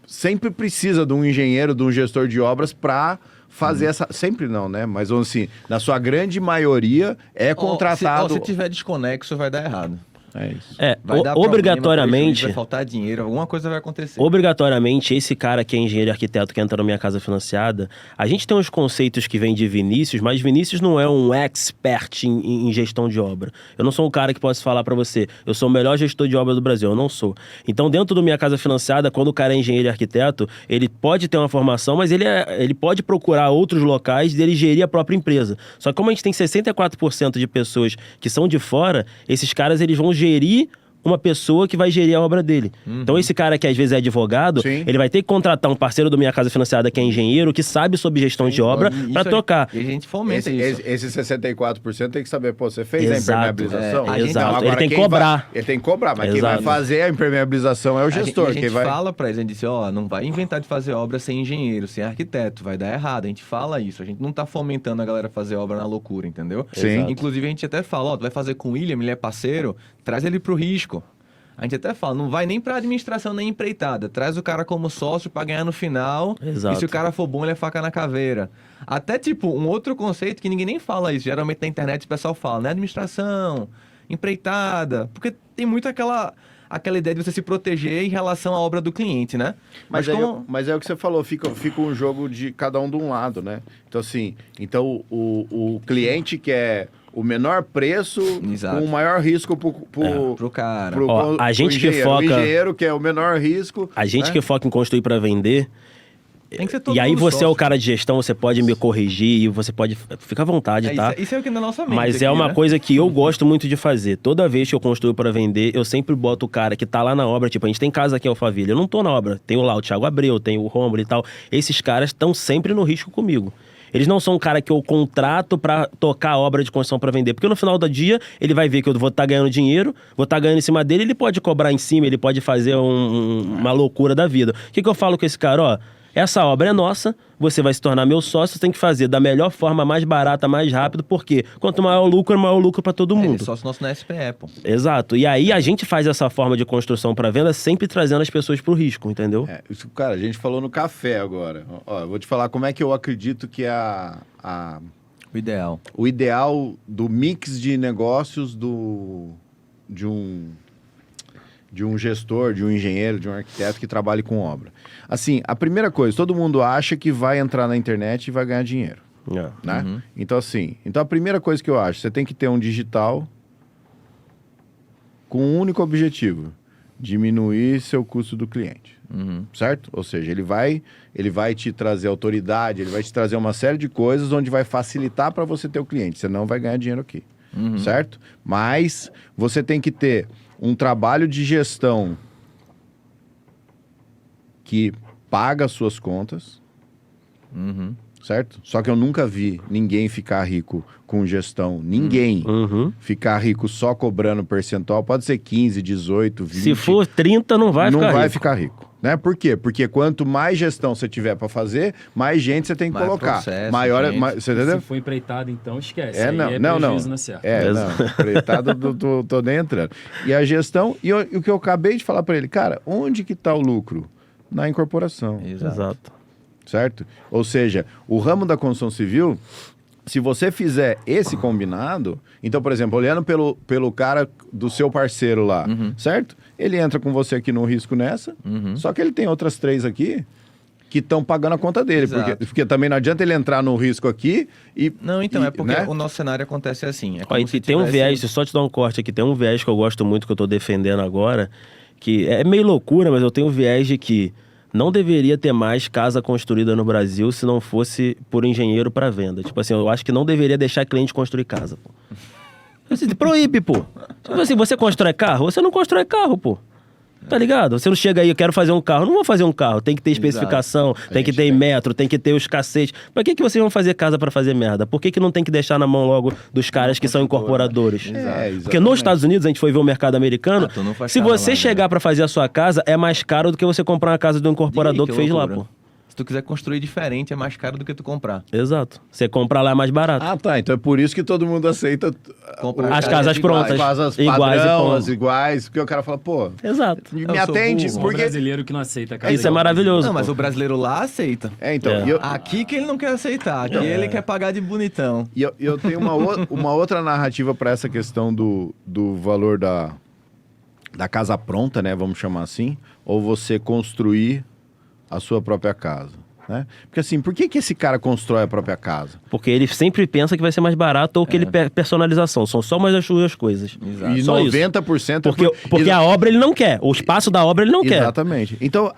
sempre precisa de um engenheiro, de um gestor de obras para fazer essa... Sempre não, né? Mas, assim, na sua grande maioria, é contratado... Se tiver desconexo, vai dar errado. É isso. Vai dar obrigatoriamente... vai faltar dinheiro, alguma coisa vai acontecer. Obrigatoriamente, esse cara que é engenheiro e arquiteto que entra na Minha Casa Financiada, a gente tem uns conceitos que vêm de Vinícius, mas Vinícius não é um expert em gestão de obra. Eu não sou um cara que possa falar pra você, eu sou o melhor gestor de obra do Brasil, eu não sou. Então, dentro do Minha Casa Financiada, quando o cara é engenheiro e arquiteto, ele pode ter uma formação, mas ele pode procurar outros locais e ele gerir a própria empresa. Só que como a gente tem 64% de pessoas que são de fora, esses caras eles vão gerir uma pessoa que vai gerir a obra dele. Então esse cara que às vezes é advogado, Sim. ele vai ter que contratar um parceiro do Minha Casa Financiada que é engenheiro, que sabe sobre gestão de obra para tocar. E a gente fomenta isso. Esse 64% tem que saber, pô, você fez Exato. a impermeabilização? Exato. Agora Ele tem que quem cobrar. Ele tem que cobrar, mas quem vai Exato. fazer a impermeabilização é o gestor. A gente quem vai... fala pra eles, a gente diz, ó, não vai inventar de fazer obra sem engenheiro, sem arquiteto, vai dar errado. A gente fala isso, a gente não tá fomentando a galera fazer obra na loucura, entendeu? Sim. Inclusive a gente até fala, ó, tu vai fazer com o William, ele é parceiro, traz ele pro risco. A gente até fala, não vai nem pra administração nem empreitada. Traz o cara como sócio pra ganhar no final. Exato. E se o cara for bom, ele é faca na caveira. Até, tipo, um outro conceito que ninguém nem fala isso. Geralmente na internet o pessoal fala, né? Administração, empreitada. Porque tem muito aquela ideia de você se proteger em relação à obra do cliente, né? Mas é o que você falou, fica um jogo de cada um de um lado, né? Então, assim, o cliente quer o menor preço Exato. com o maior risco pro cara. A gente que foca... O engenheiro que é o menor risco... A gente né? que foca em construir para vender... Tem que ser todo E aí mundo você é o sócio. cara de gestão, você pode me corrigir e você pode... Fica à vontade, tá? Isso é o que na nossa mente Mas aqui, é uma né? coisa que eu gosto muito de fazer. Toda vez que eu construo para vender, eu sempre boto o cara que tá lá na obra. Tipo, a gente tem casa aqui em Alphaville. Eu não tô na obra. Tem lá o Thiago Abreu, tem o Rômulo e tal. Esses caras estão sempre no risco comigo. Eles não são um cara que eu contrato pra tocar a obra de construção pra vender. Porque no final do dia, ele vai ver que eu vou estar ganhando dinheiro, vou estar ganhando em cima dele, ele pode cobrar em cima, ele pode fazer uma loucura da vida. O que eu falo com esse cara? Ó, essa obra é nossa, você vai se tornar meu sócio, você tem que fazer da melhor forma, mais barata, mais rápido, porque quanto maior o lucro pra todo Ele é mundo. sócio nosso na SPE, pô. Exato. E aí a gente faz essa forma de construção para venda sempre trazendo as pessoas pro risco, entendeu? Isso, cara, a gente falou no café agora. Ó, eu vou te falar como é que eu acredito que é O ideal. o ideal do mix de negócios de de um gestor, de um engenheiro, de um arquiteto que trabalhe com obra. Assim, a primeira coisa, todo mundo acha que vai entrar na internet e vai ganhar dinheiro, né? Então, assim, a primeira coisa que eu acho, você tem que ter um digital com um único objetivo, diminuir seu custo do cliente, certo? Ou seja, ele vai te trazer autoridade, ele vai te trazer uma série de coisas onde vai facilitar para você ter o cliente, você não vai ganhar dinheiro aqui, certo? Mas você tem que ter um trabalho de gestão que paga as suas contas, certo? Só que eu nunca vi ninguém ficar rico com gestão. Ninguém ficar rico só cobrando percentual. Pode ser 15, 18, 20. Se for 30, não vai ficar rico. Não vai ficar rico. Né? Por quê? Porque quanto mais gestão você tiver para fazer, mais gente você tem que colocar. Processo, você entendeu? Se for empreitado, então esquece. Não. Prejuízo na certa. Não. Empreitado, tô nem entrando. E a gestão, e o que eu acabei de falar para ele, cara, onde que tá o lucro? Na incorporação. Exato. Certo? Ou seja, o ramo da construção civil, se você fizer esse combinado, então, por exemplo, olhando pelo cara do seu parceiro lá, certo? Ele entra com você aqui no risco nessa, só que ele tem outras 3 aqui que estão pagando a conta dele, porque também não adianta ele entrar no risco aqui e... Não, então, é porque né? o nosso cenário acontece assim. Ó, e tem um viés, só te dar um corte aqui, tem um viés que eu gosto muito, que eu tô defendendo agora, que é meio loucura, mas eu tenho um viés de que não deveria ter mais casa construída no Brasil se não fosse por engenheiro para venda. Tipo assim, eu acho que não deveria deixar cliente construir casa, pô. Assim, proíbe, pô. Tipo assim, você constrói carro? Você não constrói carro, pô. Tá ligado? Você não chega aí, eu quero fazer um carro. Não vou fazer um carro. Tem que ter especificação, tem que ter metro, tem que ter os cacetes. Pra que vocês vão fazer casa pra fazer merda? Por que não tem que deixar na mão logo dos caras que são incorporadores? Porque nos Estados Unidos, a gente foi ver o mercado americano, se você chegar pra fazer a sua casa, é mais caro do que você comprar uma casa do incorporador que fez lá, pô. Se tu quiser construir diferente, é mais caro do que tu comprar. Exato. Você comprar lá é mais barato. Ah, tá. Então é por isso que todo mundo aceita as casas prontas. Casas iguais, porque o cara fala, pô... Exato. Me atende, Porque... O brasileiro que não aceita a casa isso é maravilhoso. Não, mas o brasileiro lá aceita. Então... Aqui que ele não quer aceitar, aqui ele quer pagar de bonitão. E eu tenho uma outra narrativa para essa questão do valor da casa pronta, né? Vamos chamar assim. Ou você construir a sua própria casa, né? Porque assim, por que esse cara constrói a própria casa? Porque ele sempre pensa que vai ser mais barato ou que ele personalização. São só mais as suas coisas. Exato. E só 90% porque a obra ele não quer. O espaço da obra ele não quer. Exatamente. Então,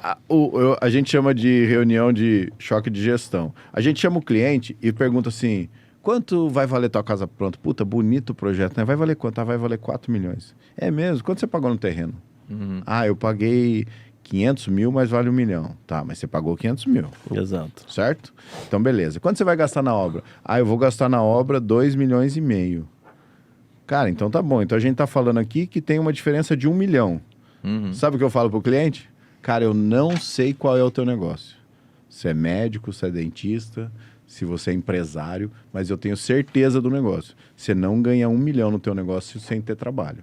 a gente chama de reunião de choque de gestão. A gente chama o cliente e pergunta assim, quanto vai valer tua casa pronta? Puta, bonito o projeto, né? Vai valer quanto? Ah, vai valer 4 milhões. É mesmo? Quanto você pagou no terreno? Ah, eu paguei 500 mil, mas vale 1 milhão. Tá, mas você pagou 500 mil. Exato. Certo? Então, beleza. Quanto você vai gastar na obra? Ah, eu vou gastar na obra 2,5 milhões. Cara, então tá bom. Então a gente tá falando aqui que tem uma diferença de 1 milhão. Sabe o que eu falo pro cliente? Cara, eu não sei qual é o teu negócio. Se é médico, se é dentista, se você é empresário, mas eu tenho certeza do negócio. Você não ganha 1 milhão no teu negócio sem ter trabalho.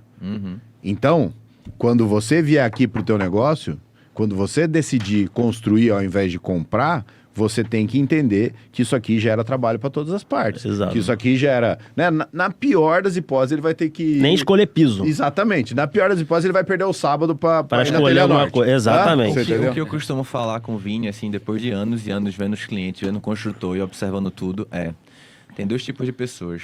Então, quando você vier aqui pro teu negócio... Quando você decidir construir ao invés de comprar, você tem que entender que isso aqui gera trabalho para todas as partes. Exato. Que isso aqui gera... Né? Na pior das hipóteses, ele vai ter que... Nem escolher piso. Exatamente. Na pior das hipóteses, ele vai perder o sábado para escolher alguma coisa. Exatamente. O que eu costumo falar com o Vini, assim, depois de anos e anos vendo os clientes, vendo o construtor e observando tudo, tem 2 tipos de pessoas.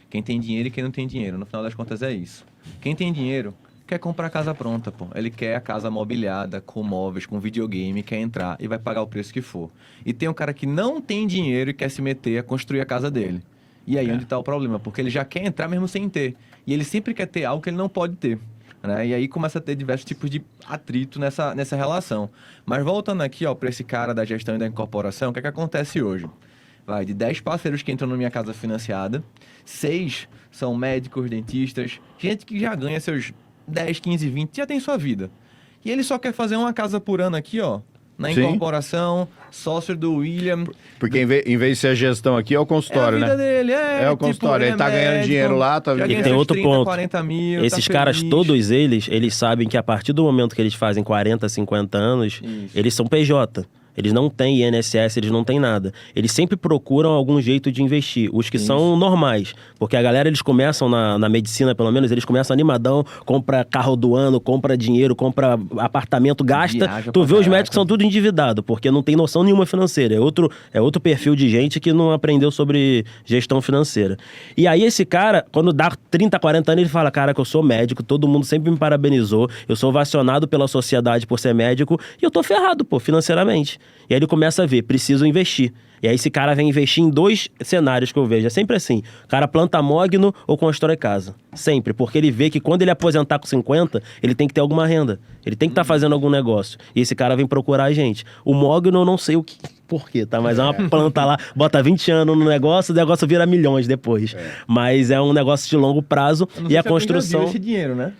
Quem tem dinheiro e quem não tem dinheiro. No final das contas, é isso. Quem tem dinheiro... quer comprar a casa pronta, pô. Ele quer a casa mobiliada, com móveis, com videogame, quer entrar e vai pagar o preço que for. E tem um cara que não tem dinheiro e quer se meter a construir a casa dele. E aí onde está o problema? Porque ele já quer entrar mesmo sem ter. E ele sempre quer ter algo que ele não pode ter. Né? E aí começa a ter diversos tipos de atrito nessa relação. Mas voltando aqui, ó, para esse cara da gestão e da incorporação, o que é que acontece hoje? Vai de 10 parceiros que entram na minha casa financiada, 6 são médicos, dentistas, gente que já ganha seus 10, 15, 20, já tem sua vida. E ele só quer fazer uma casa por ano aqui, ó, na incorporação, sócio do William. Porque em vez de ser a gestão aqui, é o consultório, né? É a vida dele, é o consultório. Ele tá ganhando dinheiro lá, tá vendo? E tem outro 30, ponto. 40 mil, esses tá caras, feliz. todos eles sabem que a partir do momento que eles fazem 40, 50 anos, eles são PJ. Eles não têm INSS, eles não têm nada. Eles sempre procuram algum jeito de investir. Os que são normais. Porque a galera, eles começam na medicina, pelo menos, eles começam animadão, compra carro do ano, compra dinheiro, compra apartamento, gasta. Viaja Tu vê pra os médicos caraca. são tudo endividado, porque não tem noção nenhuma financeira. É outro perfil de gente que não aprendeu sobre gestão financeira. E aí esse cara, quando dá 30, 40 anos, ele fala, cara, que eu sou médico, todo mundo sempre me parabenizou, eu sou ovacionado pela sociedade por ser médico, e eu tô ferrado, pô, financeiramente. E aí ele começa a ver, preciso investir. E aí esse cara vem investir em 2 cenários que eu vejo. É sempre assim, o cara planta mogno ou constrói casa. Sempre, porque ele vê que quando ele aposentar com 50, ele tem que ter alguma renda. Ele tem que estar fazendo algum negócio. E esse cara vem procurar a gente. O mogno eu não sei por quê, tá? Mas é uma planta lá, bota 20 anos no negócio, o negócio vira milhões depois. Mas é um negócio de longo prazo Eu não e sei a se alguém já viu construção... esse dinheiro, né?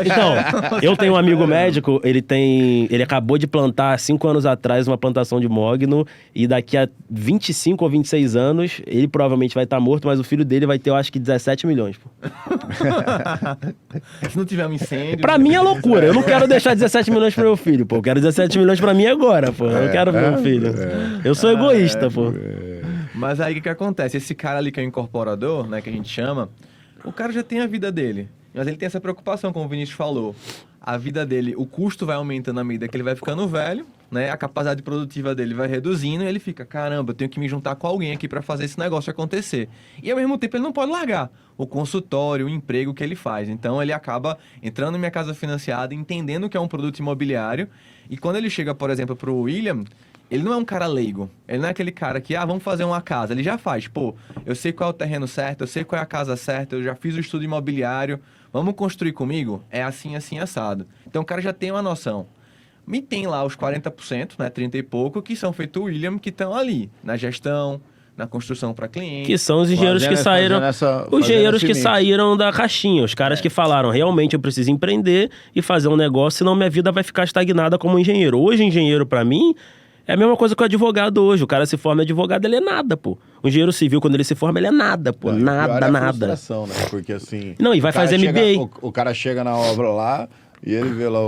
Então, eu tenho um amigo médico, ele acabou de plantar 5 anos atrás uma plantação de mogno e daqui a 25 ou 26 anos, ele provavelmente vai estar morto, mas o filho dele vai ter, eu acho que 17 milhões, pô. Se não tiver um incêndio... Pra mim é loucura, eu não quero deixar 17 milhões pro meu filho, pô. Eu quero 17 milhões pra mim agora, pô. Eu não quero pro meu filho. Eu sou egoísta, pô. Mas aí o que acontece? Esse cara ali que é o incorporador, né, que a gente chama, o cara já tem a vida dele. Mas ele tem essa preocupação, como o Vinícius falou. A vida dele, o custo vai aumentando à medida que ele vai ficando velho, né? A capacidade produtiva dele vai reduzindo e ele fica, caramba, eu tenho que me juntar com alguém aqui para fazer esse negócio acontecer. E ao mesmo tempo ele não pode largar o consultório, o emprego que ele faz. Então ele acaba entrando em Minha Casa Financiada, entendendo que é um produto imobiliário. E quando ele chega, por exemplo, pro William, ele não é um cara leigo. Ele não é aquele cara que, vamos fazer uma casa. Ele já faz, pô, eu sei qual é o terreno certo, eu sei qual é a casa certa, eu já fiz o estudo imobiliário, vamos construir comigo? É assim, assim, assado. Então o cara já tem uma noção. E tem lá os 40%, né, 30 e pouco, que são feitos o William, que estão ali, na gestão, na construção para cliente. Que são os engenheiros que saíram. Os engenheiros que saíram da caixinha. Os caras que falaram, realmente eu preciso empreender e fazer um negócio, senão minha vida vai ficar estagnada como engenheiro. Hoje, engenheiro, pra mim, é a mesma coisa que o advogado hoje. O cara se forma advogado, ele é nada, pô. O engenheiro civil, quando ele se forma, ele é nada, pô. Nada. A frustração, né? Porque assim... Não, e vai fazer MBA. O cara chega na obra lá e ele vê lá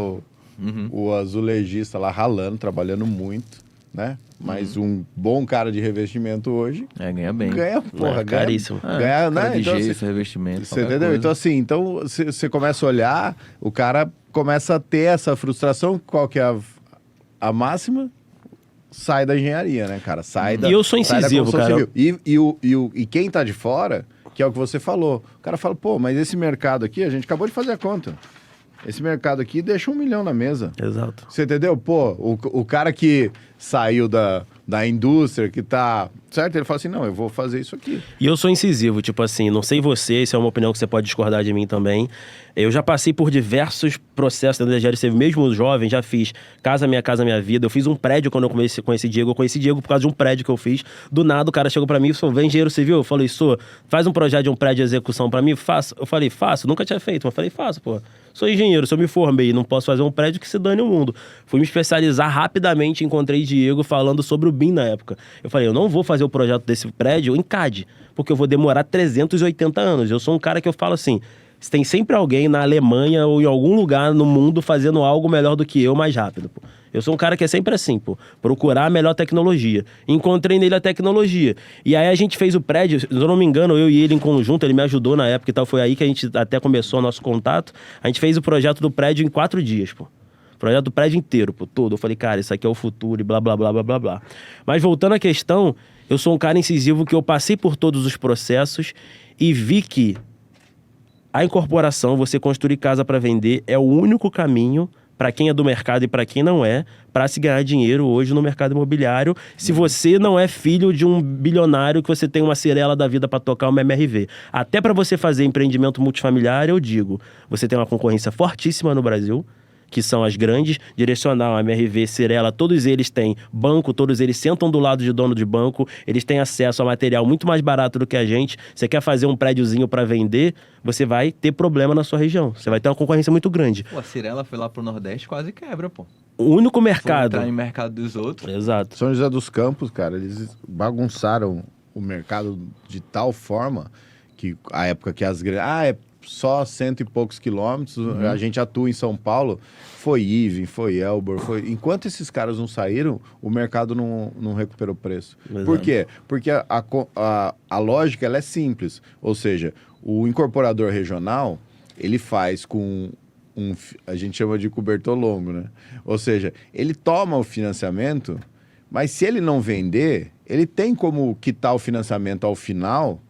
o azulejista lá ralando, trabalhando muito, né? Mas um bom cara de revestimento hoje... ganha bem. Ganha, porra, ganha. Caríssimo. Ganha, né? De Então, gesso, revestimento, você entendeu? coisa. Então você começa a olhar, o cara começa a ter essa frustração. Qual que é a máxima? Sai da engenharia, né, cara? Sai da. E eu sou incisivo, sai da cara. Civil. E quem tá de fora, que é o que você falou, o cara fala, pô, mas esse mercado aqui, a gente acabou de fazer a conta. Esse mercado aqui deixa 1 milhão na mesa. Exato. Você entendeu? Pô, o cara que saiu da indústria, que tá... Certo? Ele fala assim, não, eu vou fazer isso aqui. E eu sou incisivo, tipo assim, não sei você, isso é uma opinião que você pode discordar de mim também. Eu já passei por diversos processos dentro da GLC, mesmo jovem, já fiz Casa Minha Vida. Eu fiz um prédio quando eu conheci Diego. Eu conheci Diego por causa de um prédio que eu fiz. Do nada, o cara chegou pra mim e falou, vem engenheiro civil. Eu falei, faz um projeto de um prédio de execução pra mim? Faço. Eu falei, faço. Nunca tinha feito, mas eu falei, faço, pô. Sou engenheiro, se eu me formei, não posso fazer um prédio que se dane o mundo. Fui me especializar rapidamente, encontrei Diego falando sobre o BIM na época. Eu falei, eu não vou fazer o projeto desse prédio em CAD, porque eu vou demorar 380 anos. Eu sou um cara que eu falo assim, tem sempre alguém na Alemanha ou em algum lugar no mundo fazendo algo melhor do que eu mais rápido, pô. Eu sou um cara que é sempre assim, pô. Procurar a melhor tecnologia. Encontrei nele a tecnologia. E aí a gente fez o prédio, se eu não me engano, eu e ele em conjunto, ele me ajudou na época e tal. Foi aí que a gente até começou o nosso contato. A gente fez o projeto do prédio em 4 dias, pô. Projeto do prédio inteiro, pô, todo. Eu falei, cara, isso aqui é o futuro e blá, blá, blá, blá, blá, blá. Mas voltando à questão, eu sou um cara incisivo que eu passei por todos os processos e vi que a incorporação, você construir casa para vender, é o único caminho para quem é do mercado e para quem não é, para se ganhar dinheiro hoje no mercado imobiliário, se você não é filho de um bilionário que você tem uma Cirela da vida para tocar uma MRV. Até para você fazer empreendimento multifamiliar, eu digo, você tem uma concorrência fortíssima no Brasil, que são as grandes, Direcional, MRV, Cirela, todos eles têm banco, todos eles sentam do lado de dono de banco, eles têm acesso a material muito mais barato do que a gente. Você quer fazer um prédiozinho para vender, você vai ter problema na sua região. Você vai ter uma concorrência muito grande. Pô, a Cirela foi lá pro Nordeste, quase quebra, pô. O único Foi mercado... entrar em mercado dos outros. Exato. São José dos Campos, cara, eles bagunçaram o mercado de tal forma que a época que as grandes... só 100 e poucos quilômetros. A gente atua em São Paulo. Foi Ivy, foi Elbor, foi... Enquanto esses caras não saíram, o mercado não recuperou o preço. Exato. Por quê? Porque a lógica ela é simples. Ou seja, o incorporador regional, ele faz com a gente chama de cobertor longo, né? Ou seja, ele toma o financiamento, mas se ele não vender, ele tem como quitar o financiamento ao final,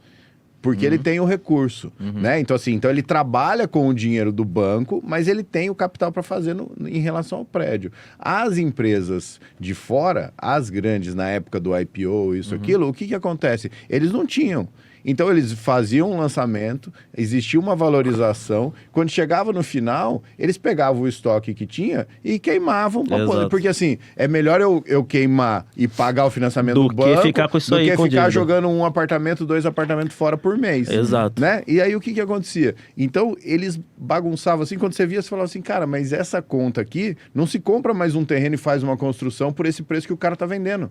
porque ele tem o recurso, né? Então, assim, então ele trabalha com o dinheiro do banco, mas ele tem o capital para fazer em relação ao prédio. As empresas de fora, as grandes, na época do IPO, isso, aquilo, o que acontece? Eles não tinham. Então, eles faziam um lançamento, existia uma valorização. Quando chegava no final, eles pegavam o estoque que tinha e queimavam. Porque, assim, é melhor eu queimar e pagar o financiamento do banco que ficar com isso aí, do que ficar dívida. jogando um apartamento, 2 apartamentos fora por mês. Exato. Né? E aí, o que acontecia? Então, eles bagunçavam assim. Quando você via, você falava assim, cara, mas essa conta aqui, não se compra mais um terreno e faz uma construção por esse preço que o cara tá vendendo.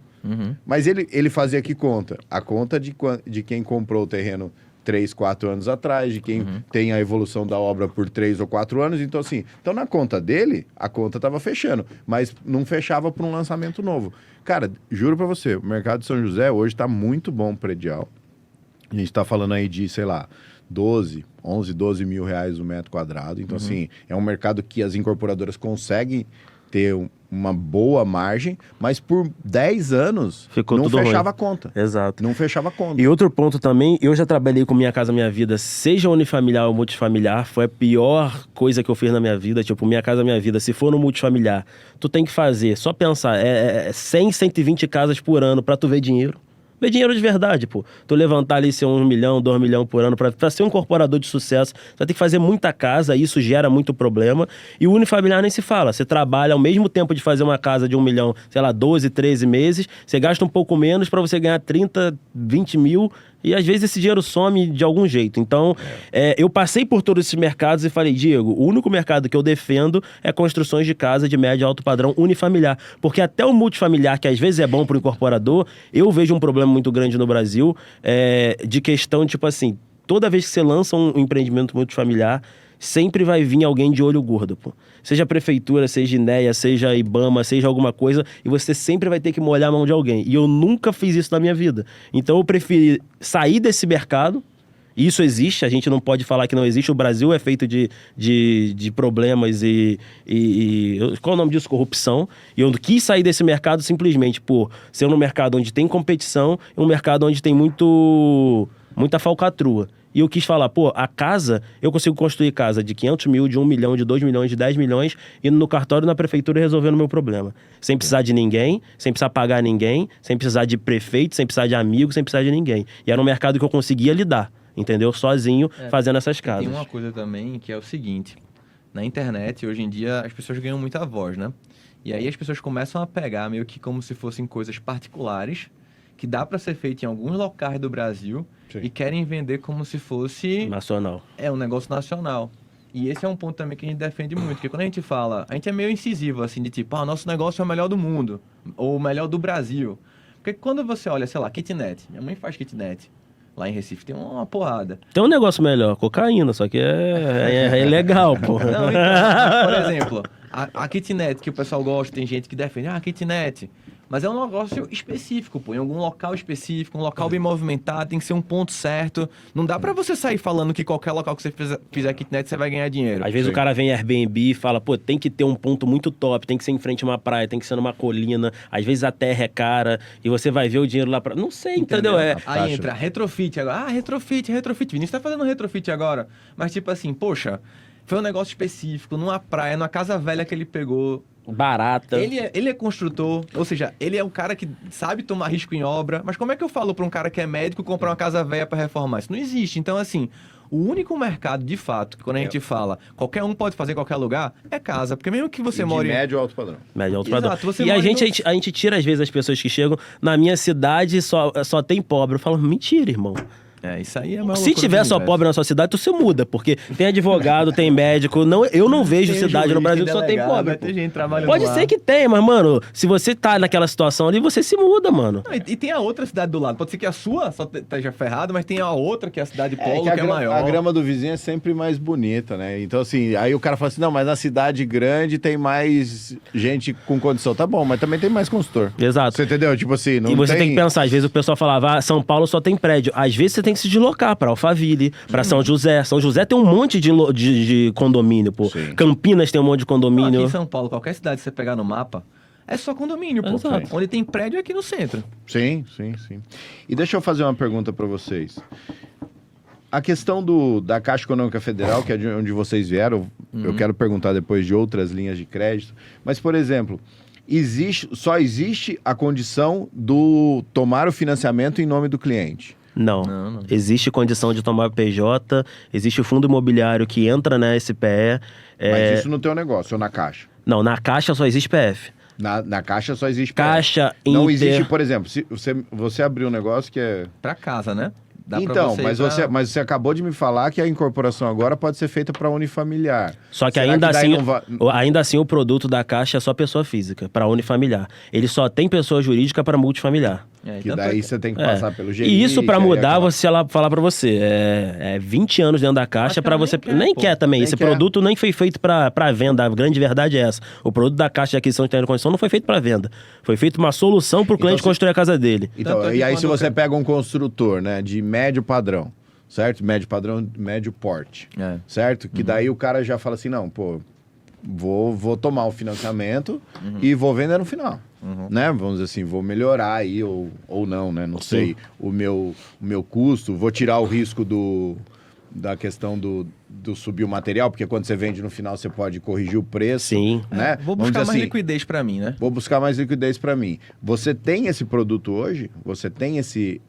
Mas ele fazia que conta? A conta de quem comprou o terreno 3, 4 anos atrás, de quem tem a evolução da obra por 3 ou 4 anos. Então, assim, na conta dele, a conta estava fechando, mas não fechava para um lançamento novo. Cara, juro para você, o mercado de São José hoje está muito bom predial. A gente está falando aí de, sei lá, 11, 12 mil reais o metro quadrado. Então, assim, é um mercado que as incorporadoras conseguem ter uma boa margem, mas por 10 anos não fechava a conta. Exato. Não fechava a conta. E outro ponto também, eu já trabalhei com Minha Casa Minha Vida, seja unifamiliar ou multifamiliar, foi a pior coisa que eu fiz na minha vida, tipo, Minha Casa Minha Vida, se for no multifamiliar, tu tem que fazer, só pensar, 100, 120 casas por ano pra tu ver dinheiro. Ver dinheiro de verdade, pô. Tu levantar ali ser 1 milhão, 2 milhões por ano, pra ser um incorporador de sucesso, você vai ter que fazer muita casa, isso gera muito problema. E o unifamiliar nem se fala. Você trabalha ao mesmo tempo de fazer uma casa de 1 milhão, sei lá, 12, 13 meses, você gasta um pouco menos pra você ganhar 30, 20 mil, e às vezes esse dinheiro some de algum jeito. Então, eu passei por todos esses mercados e falei, Diego, o único mercado que eu defendo é construções de casa de médio e alto padrão unifamiliar. Porque até o multifamiliar, que às vezes é bom pro incorporador, eu vejo um problema muito grande no Brasil, de questão, tipo assim, toda vez que você lança um empreendimento multifamiliar, sempre vai vir alguém de olho gordo, pô. Seja prefeitura, seja INEA, seja IBAMA, seja alguma coisa, e você sempre vai ter que molhar a mão de alguém. E eu nunca fiz isso na minha vida. Então eu preferi sair desse mercado. Isso existe, a gente não pode falar que não existe. O Brasil é feito de problemas e qual é o nome disso? Corrupção. E eu quis sair desse mercado simplesmente por ser um mercado onde tem competição e um mercado onde tem muita falcatrua. E eu quis falar, pô, a casa, eu consigo construir casa de 500 mil, de 1 milhão, de 2 milhões, de 10 milhões, indo no cartório, na prefeitura e resolvendo o meu problema. Sem precisar de ninguém, sem precisar pagar ninguém, sem precisar de prefeito, sem precisar de amigo, sem precisar de ninguém. E era um mercado que eu conseguia lidar, entendeu? Sozinho, fazendo essas casas. Tem uma coisa também que é o seguinte, na internet, hoje em dia, as pessoas ganham muita voz, né? E aí as pessoas começam a pegar meio que como se fossem coisas particulares, que dá para ser feito em alguns locais do Brasil. Sim. E querem vender como se fosse... nacional. Um negócio nacional. E esse é um ponto também que a gente defende muito, porque quando a gente fala, a gente é meio incisivo, assim, de tipo, nosso negócio é o melhor do mundo, ou o melhor do Brasil. Porque quando você olha, sei lá, kitnet, minha mãe faz kitnet, lá em Recife tem uma porrada. Tem um negócio melhor, cocaína, só que é ilegal, pô. Não, então, por exemplo, a kitnet que o pessoal gosta, tem gente que defende, kitnet... Mas é um negócio específico, pô. Em algum local específico, um local bem movimentado, tem que ser um ponto certo. Não dá pra você sair falando que qualquer local que você fizer kitnet, você vai ganhar dinheiro. Às vezes o cara vem em Airbnb e fala, pô, tem que ter um ponto muito top, tem que ser em frente a uma praia, tem que ser numa colina. Às vezes a terra é cara e você vai ver o dinheiro lá pra... Não sei, entendeu? Aí entra retrofit agora. retrofit. Vinícius tá fazendo retrofit agora. Mas tipo assim, poxa, foi um negócio específico, numa praia, numa casa velha que ele pegou... barata. Ele é construtor, ou seja, ele é um cara que sabe tomar risco em obra, mas como é que eu falo para um cara que é médico comprar uma casa velha para reformar? Isso não existe. Então, assim, o único mercado, de fato, que quando a gente fala qualquer um pode fazer em qualquer lugar, é casa. Porque mesmo que você mora em... médio alto padrão. Médio alto padrão. E a gente tira, às vezes, as pessoas que chegam, na minha cidade só tem pobre. Eu falo, mentira, irmão. Isso aí é a maior Se loucura tiver do só universo. pobre na sua cidade, tu se muda, porque tem advogado, tem médico. Não, eu não vejo Tem cidade no juiz, Brasil tem que só tem delegado, pobre. vai ter gente trabalhando Pode lá. ser que tenha, mas, mano, se você tá naquela situação ali, você se muda, mano. Não, e tem a outra cidade do lado. Pode ser que a sua só esteja ferrada, mas tem a outra, que é a cidade polo, que é maior. A grama do vizinho é sempre mais bonita, né? Então, assim, aí o cara fala assim, não, mas na cidade grande tem mais gente com condição. Tá bom, mas também tem mais consultor. Exato. Você entendeu? Tipo assim, não E você tem que pensar, às vezes o pessoal falava, São Paulo só tem prédio. Às vezes você tem que se deslocar pra Alphaville, pra São José. São José tem um monte de condomínio, pô. Sim. Campinas tem um monte de Não, aqui condomínio. em São Paulo, qualquer cidade que você pegar no mapa, é só condomínio, pô. Exato. Onde tem prédio é aqui no centro. Sim. E deixa eu fazer uma pergunta para vocês. A questão da Caixa Econômica Federal, que é de onde vocês vieram, eu quero perguntar depois de outras linhas de crédito. Mas, por exemplo, só existe a condição do tomar o financiamento em nome do cliente. Não. Existe condição de tomar PJ, existe o fundo imobiliário que entra na SPE. Mas isso no teu negócio, ou na Caixa? Não, na Caixa só existe PF. Na Caixa só existe Caixa, Não Inter... existe, por exemplo, se você abriu um negócio que é... Pra casa, né? Dá pra Então, você mas ir pra- você acabou de me falar que a incorporação agora pode ser feita para unifamiliar. Só que Será ainda daí assim, não vai- ainda assim o produto da Caixa é só pessoa física, para unifamiliar. Ele só tem pessoa jurídica para multifamiliar. Que tanto daí é você tem que É. passar pelo GRI. E isso para que aí mudar, acaba- você ela falar para você, é 20 anos dentro da Caixa Acho que para ela você nem quer, pô. também. Nem Esse quer. produto nem foi feito para venda. A grande verdade é essa. O produto da Caixa de Aquisição de Terreno e Construção não foi feito para venda. Foi feito uma solução para o cliente se- construir a casa dele. Então, Tanto é que e aí se quando você eu- pega um construtor, né, de médio padrão, certo? Médio padrão, médio porte, É. certo? Que daí o cara já fala assim, não, pô, vou tomar o financiamento e vou vender no final, né? Vamos dizer assim, vou melhorar aí ou não, né? Não sei, o meu custo, vou tirar o risco da questão do subir o material, porque quando você vende no final você pode corrigir o preço, Sim. né? Vou Vamos buscar dizer mais assim, liquidez pra mim, né? vou buscar mais liquidez para mim. Você tem esse produto hoje? Você tem esse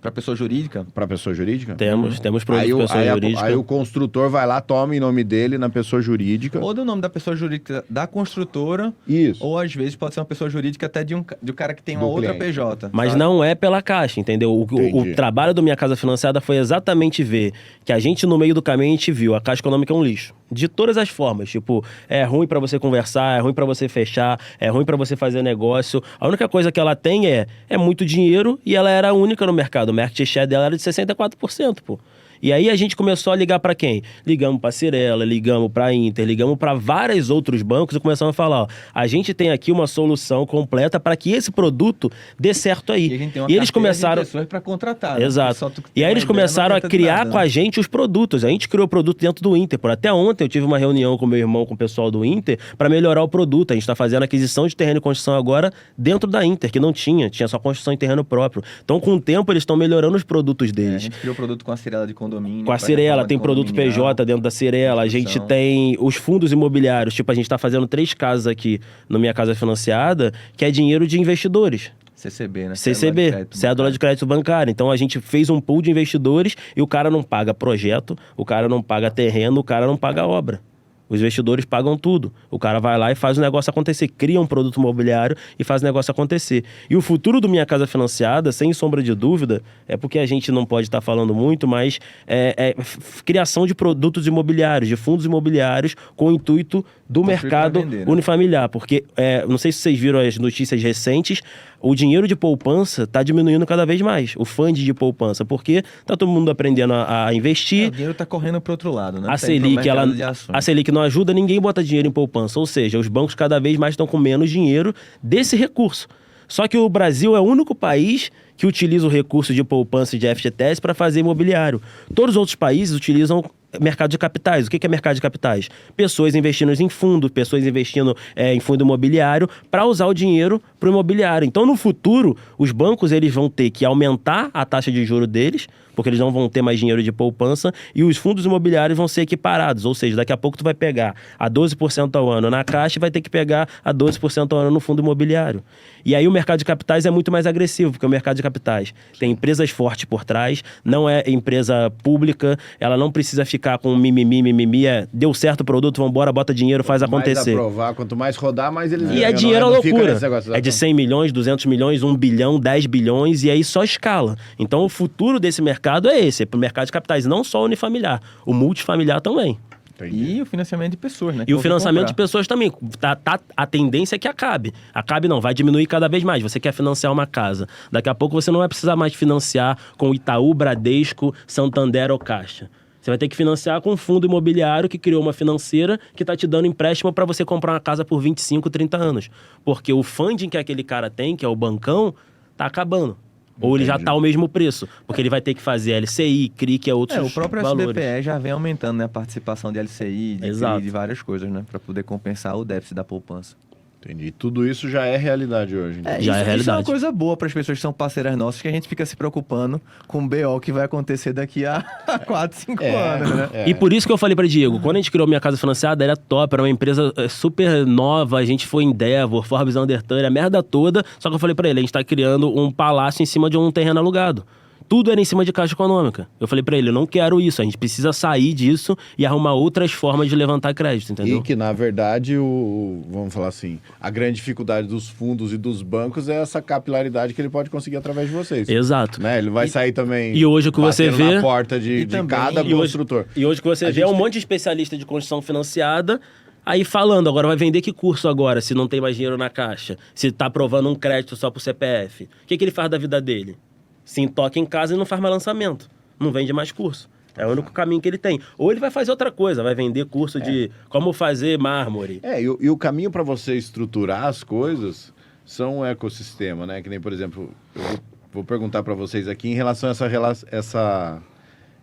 Pra pessoa jurídica. para pessoa jurídica? Temos produto Aí, de o, pessoa aí, jurídica. aí o construtor vai lá, toma em nome dele na pessoa jurídica. Ou do nome da pessoa jurídica da construtora, Isso. ou às vezes pode ser uma pessoa jurídica até de um cara que tem uma Do outra cliente. PJ. Mas sabe? não é pela Caixa, entendeu? O Entendi. trabalho do Minha Casa Financiada foi exatamente ver que a gente, no meio do caminho, a gente viu a Caixa Econômica é um lixo. De todas as formas. Tipo, é ruim pra você conversar, é ruim pra você fechar, é ruim pra você fazer negócio. A única coisa que ela tem é muito dinheiro e ela era a única no mercado. O market share dela era de 64%, pô. E aí a gente começou a ligar pra quem? Ligamos pra Cirela, ligamos pra Inter, ligamos pra vários outros bancos e começamos a falar, ó, a gente tem aqui uma solução completa para que esse produto dê certo aí. E a gente tem uma E eles carteira começaram de pessoas pra contratar. né? Exato. Só tu E tem aí uma eles ideia, começaram não a adianta de criar nada, com a né? gente os produtos. A gente criou o produto dentro do Inter. Por até ontem eu tive uma reunião com meu irmão, com o pessoal do Inter, para melhorar o produto. A gente está fazendo aquisição de terreno e construção agora dentro da Inter, que não tinha só construção em terreno próprio. Então, com o tempo, eles estão melhorando os produtos A deles. gente criou produto com a Cirela de condomínio. Com a pra Cirela, reforma tem de produto condominial. PJ dentro da Cirela, a gente construção. tem os fundos imobiliários, tipo, a gente está fazendo 3 casas aqui no Minha Casa Financiada, que é dinheiro de investidores. CCB, né? CCB, cédula de crédito bancário. Então a gente fez um pool de investidores e o cara não paga projeto, o cara não paga terreno, o cara não paga obra. Os investidores pagam tudo. O cara vai lá e faz o negócio acontecer, cria um produto imobiliário e faz o negócio acontecer. E o futuro do Minha Casa Financiada, sem sombra de dúvida, é porque a gente não pode estar falando muito, mas criação de produtos imobiliários, de fundos imobiliários com o intuito do Construir mercado pra vender, né? unifamiliar. Porque, não sei se vocês viram as notícias recentes, o dinheiro de poupança está diminuindo cada vez mais, o fund de poupança, porque tá todo mundo aprendendo a investir. O dinheiro tá correndo pro outro lado, né? A Tá indo pro Selic, mercado de ações. a Selic não ajuda, ninguém bota dinheiro em poupança. Ou seja, os bancos cada vez mais estão com menos dinheiro desse recurso. Só que o Brasil é o único país que utiliza o recurso de poupança e de FGTS para fazer imobiliário. Todos os outros países utilizam mercado de capitais. O que é mercado de capitais? Pessoas investindo em fundo, pessoas investindo em fundo imobiliário para usar o dinheiro para o imobiliário. Então, no futuro, os bancos eles vão ter que aumentar a taxa de juros deles, porque eles não vão ter mais dinheiro de poupança, e os fundos imobiliários vão ser equiparados. Ou seja, daqui a pouco tu vai pegar a 12% ao ano na Caixa e vai ter que pegar a 12% ao ano no fundo imobiliário. E aí o mercado de capitais é muito mais agressivo, porque o mercado de capitais tem empresas fortes por trás, não é empresa pública, ela não precisa ficar ficar com mimimi, deu certo o produto, vambora, bota dinheiro, faz acontecer. Mais aprovar, quanto mais rodar, mais eles E ganham, é dinheiro à não fica loucura. nesse negócio, É de 100 milhões, 200 milhões, 1 bilhão, 10 bilhões, e aí só escala. Então o futuro desse mercado é esse, é pro mercado de capitais, não só o unifamiliar, o multifamiliar também. Entendi. E o financiamento de pessoas, né? E o financiamento de pessoas também. A tendência é que acabe. Acabe não, vai diminuir cada vez mais. Você quer financiar uma casa. Daqui a pouco você não vai precisar mais financiar com Itaú, Bradesco, Santander ou Caixa. Você vai ter que financiar com um fundo imobiliário que criou uma financeira que está te dando empréstimo para você comprar uma casa por 25, 30 anos. Porque o funding que aquele cara tem, que é o bancão, tá acabando. Ou ele já está ao mesmo preço, porque ele vai ter que fazer LCI, CRI, que é outros o próprio valores. SBPE já vem aumentando, né, a participação de LCI, de Exato. CRI, de várias coisas, né, para poder compensar o déficit da poupança. Entendi. Tudo isso já é realidade hoje. Então. Já é Isso é uma realidade. coisa boa para as pessoas que são parceiras nossas, que a gente fica se preocupando com o BO que vai acontecer daqui a 4, 5 anos, né? E por isso que eu falei pra Diego, quando a gente criou Minha Casa Financiada, era top, era uma empresa super nova, a gente foi Endeavor, Forbes Undertale, a merda toda, só que eu falei pra ele, a gente tá criando um palácio em cima de um terreno alugado. Tudo era em cima de Caixa Econômica. Eu falei pra ele, eu não quero isso, a gente precisa sair disso e arrumar outras formas de levantar crédito, entendeu? E que, na verdade, vamos falar assim, a grande dificuldade dos fundos e dos bancos é essa capilaridade que ele pode conseguir através de vocês. Exato. Né? Ele vai sair também e hoje o que você batendo vê- na porta de cada E hoje- construtor. E hoje que você vê é um monte de especialista de construção financiada aí falando, agora vai vender que curso agora, se não tem mais dinheiro na caixa, se tá aprovando um crédito só pro CPF. O que ele faz da vida dele? Se entoca em casa e não faz mais lançamento. Não vende mais curso. É o único caminho que ele tem. Ou ele vai fazer outra coisa, vai vender curso de como fazer mármore. E o caminho para você estruturar as coisas são um ecossistema, né? Que nem, por exemplo, eu vou perguntar para vocês aqui em relação a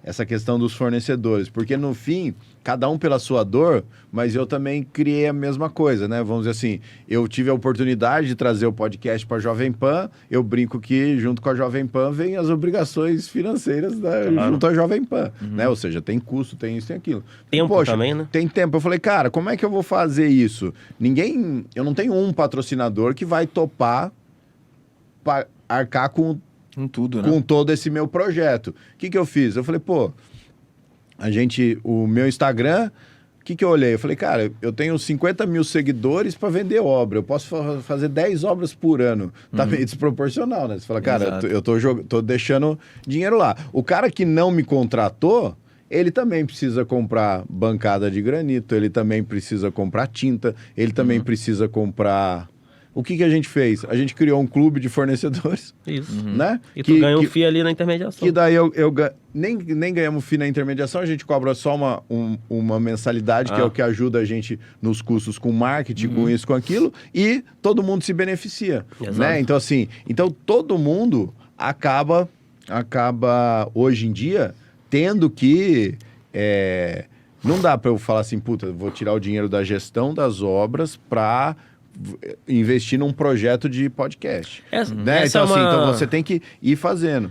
essa questão dos fornecedores. Porque, no fim, cada um pela sua dor, mas eu também criei a mesma coisa, né? Vamos dizer assim, eu tive a oportunidade de trazer o podcast para a Jovem Pan, eu brinco que, junto com a Jovem Pan, vem as obrigações financeiras junto à Jovem Pan, né? Ou seja, tem custo, tem isso, tem aquilo. Tempo também, né? Tem tempo. Eu falei, cara, como é que eu vou fazer isso? Eu não tenho um patrocinador que vai topar arcar com tudo, né? com todo esse meu projeto. O que eu fiz? Eu falei, o meu Instagram, o que eu olhei? Eu falei, cara, eu tenho 50 mil seguidores para vender obra, eu posso fazer 10 obras por ano. Tá meio desproporcional, né? Você fala, cara, Exato. eu tô deixando dinheiro lá. O cara que não me contratou, ele também precisa comprar bancada de granito, ele também precisa comprar tinta, ele também precisa comprar... O que a gente fez? A gente criou um clube de fornecedores, Isso. né? E tu ganha um FII ali na intermediação. Que daí nem ganhamos FII na intermediação, a gente cobra só uma mensalidade, que é o que ajuda a gente nos custos com marketing, com isso, com aquilo, e todo mundo se beneficia, Exato. né? Então, assim, todo mundo acaba hoje em dia, tendo que... não dá para eu falar assim, vou tirar o dinheiro da gestão das obras para investir num projeto de podcast. Né? Essa Então, é uma... então você tem que ir fazendo.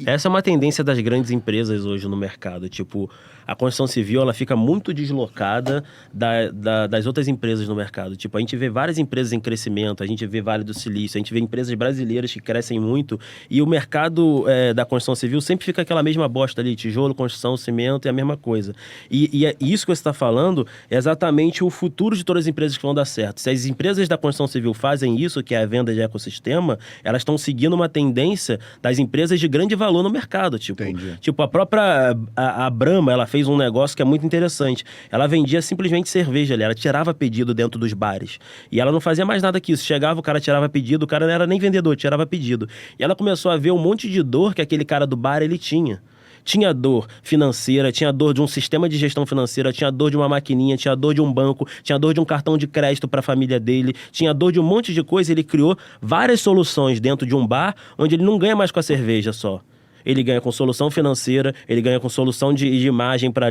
Essa é uma tendência das grandes empresas hoje no mercado. Tipo, a construção civil ela fica muito deslocada das outras empresas no mercado. Tipo, a gente vê várias empresas em crescimento, a gente vê Vale do Silício, a gente vê empresas brasileiras que crescem muito e o mercado da construção civil sempre fica aquela mesma bosta ali, tijolo, construção, cimento, é a mesma coisa. E isso que você está falando é exatamente o futuro de todas as empresas que vão dar certo. Se as empresas da construção civil fazem isso, que é a venda de ecossistema, elas estão seguindo uma tendência das empresas de grande valor no mercado. Entendi. Tipo, a própria a Brahma, ela fez um negócio que é muito interessante. Ela vendia simplesmente cerveja ali, ela tirava pedido dentro dos bares. E ela não fazia mais nada que isso. Chegava, o cara tirava pedido, o cara não era nem vendedor, tirava pedido. E ela começou a ver um monte de dor que aquele cara do bar, ele tinha. Tinha dor financeira, tinha dor de um sistema de gestão financeira, tinha dor de uma maquininha, tinha dor de um banco, tinha dor de um cartão de crédito para a família dele, tinha dor de um monte de coisa. Ele criou várias soluções dentro de um bar onde ele não ganha mais com a cerveja só. Ele ganha com solução financeira, ele ganha com solução de imagem para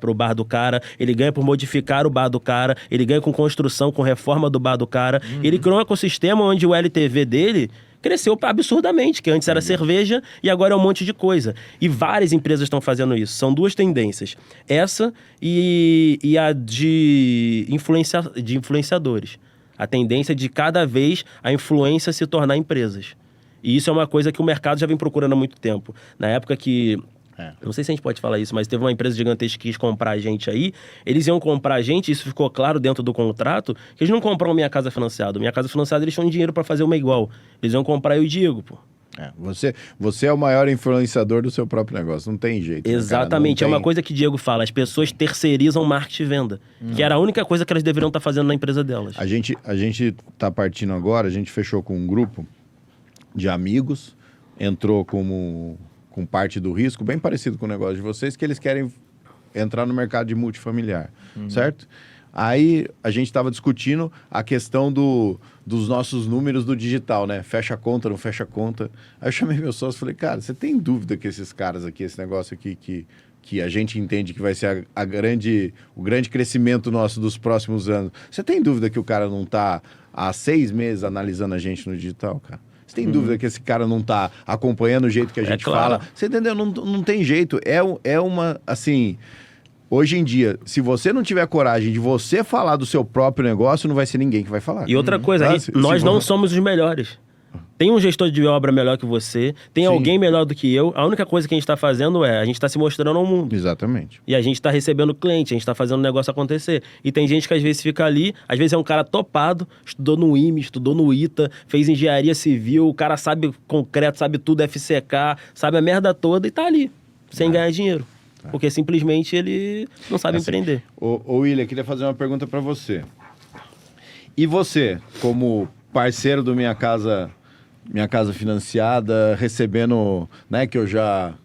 o bar do cara, ele ganha por modificar o bar do cara, ele ganha com construção, com reforma do bar do cara. Ele criou um ecossistema onde o LTV dele cresceu absurdamente, que antes era cerveja e agora é um monte de coisa. E várias empresas estão fazendo isso. São duas tendências. Essa e a de influenciadores. A tendência de cada vez a influência se tornar empresas. E isso é uma coisa que o mercado já vem procurando há muito tempo. Na época que Não sei se a gente pode falar isso, mas teve uma empresa gigantesca que quis comprar a gente aí. Eles iam comprar a gente, isso ficou claro dentro do contrato, que eles não compram Minha Casa Financiada. Minha Casa Financiada, eles tinham dinheiro pra fazer uma igual. Eles iam comprar eu e o Diego, pô. Você é o maior influenciador do seu próprio negócio, não tem jeito. Exatamente, né, cara? é uma coisa que o Diego fala, as pessoas terceirizam marketing e venda, que era a única coisa que elas deveriam estar fazendo na empresa delas. A gente tá partindo agora, a gente fechou com um grupo de amigos, entrou com parte do risco, bem parecido com o negócio de vocês, que eles querem entrar no mercado de multifamiliar, certo? Aí a gente estava discutindo a questão dos nossos números do digital, né? Fecha a conta, não fecha a conta. Aí eu chamei meu sócio e falei, cara, você tem dúvida que esses caras aqui, esse negócio aqui que a gente entende que vai ser o grande crescimento nosso dos próximos anos, você tem dúvida que o cara não está há 6 meses analisando a gente no digital, cara? Você tem dúvida que esse cara não está acompanhando o jeito que a gente fala? Você entendeu? Não tem jeito. É uma, assim... Hoje em dia, se você não tiver coragem de você falar do seu próprio negócio, não vai ser ninguém que vai falar. E outra coisa, nós não somos os melhores. Tem um gestor de obra melhor que você, tem alguém melhor do que eu. A única coisa que a gente está fazendo a gente está se mostrando ao mundo. Exatamente. E a gente está recebendo cliente, a gente está fazendo o negócio acontecer. E tem gente que às vezes fica ali, às vezes é um cara topado, estudou no IME, estudou no ITA, fez engenharia civil, o cara sabe concreto, sabe tudo, FCK, sabe a merda toda e tá ali, sem ganhar dinheiro. Porque simplesmente ele não sabe empreender. Ô William, queria fazer uma pergunta para você. E você, como parceiro do Minha Casa Financiada, recebendo, né, que eu já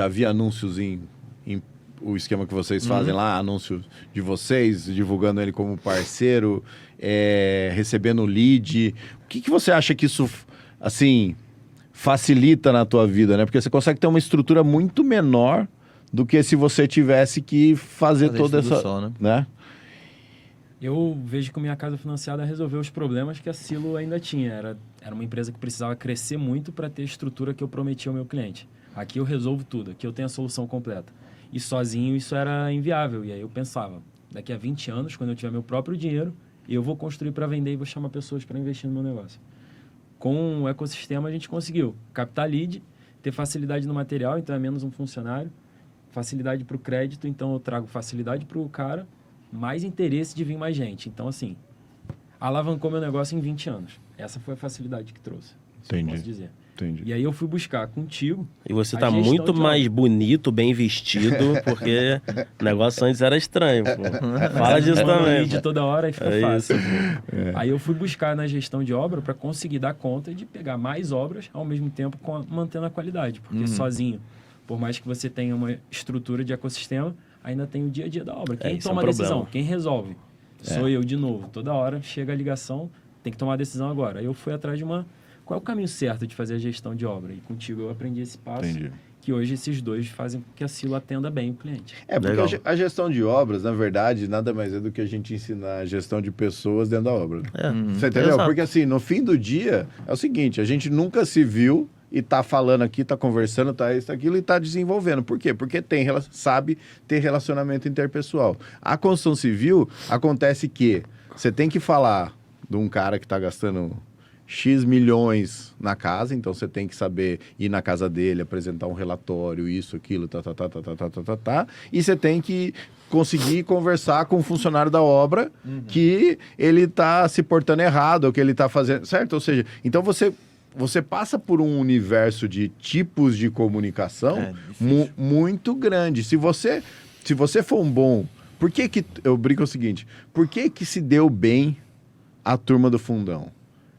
vi anúncios em o esquema que vocês fazem lá, anúncios de vocês, divulgando ele como parceiro, recebendo lead. O que você acha que isso, assim, facilita na tua vida, né? Porque você consegue ter uma estrutura muito menor do que se você tivesse que fazer toda essa... Só, né? Eu vejo que a Minha Casa Financiada resolveu os problemas que a Silo ainda tinha. Era uma empresa que precisava crescer muito para ter a estrutura que eu prometi ao meu cliente. Aqui eu resolvo tudo, aqui eu tenho a solução completa. E sozinho isso era inviável. E aí eu pensava, daqui a 20 anos, quando eu tiver meu próprio dinheiro, eu vou construir para vender e vou chamar pessoas para investir no meu negócio. Com o ecossistema a gente conseguiu captar lead, ter facilidade no material, então é menos um funcionário, facilidade para o crédito, então eu trago facilidade para o cara, mais interesse de vir mais gente. Então, assim, alavancou meu negócio em 20 anos. Essa foi a facilidade que trouxe. Entendi. Posso dizer. Entendi. E aí eu fui buscar contigo... E você tá muito mais bonito, bem vestido, porque o negócio antes era estranho, pô. Fala disso também. De toda hora e fica fácil. Aí eu fui buscar na gestão de obra para conseguir dar conta de pegar mais obras ao mesmo tempo mantendo a qualidade. Porque sozinho, por mais que você tenha uma estrutura de ecossistema, ainda tem o dia a dia da obra. Quem toma a decisão? Quem resolve? Sou eu de novo. Toda hora chega a ligação, tem que tomar a decisão agora. Aí eu fui atrás de qual é o caminho certo de fazer a gestão de obra? E contigo eu aprendi esse passo, que hoje esses dois fazem com que a Silo atenda bem o cliente. Porque a gestão de obras, na verdade, nada mais é do que a gente ensinar a gestão de pessoas dentro da obra. Você entendeu? Exato. Porque assim, no fim do dia, é o seguinte, a gente nunca se viu e tá falando aqui, tá conversando, tá isso, aquilo e tá desenvolvendo. Por quê? Porque sabe ter relacionamento interpessoal. A construção civil, acontece que você tem que falar de um cara que tá gastando X milhões na casa, então você tem que saber ir na casa dele, apresentar um relatório, isso, aquilo, e você tem que conseguir conversar com o funcionário da obra que ele tá se portando errado, ou que ele tá fazendo, certo? Ou seja, então você passa por um universo de tipos de comunicação muito grande. Se você for um bom... Por que eu brinco o seguinte, por que se deu bem a turma do fundão?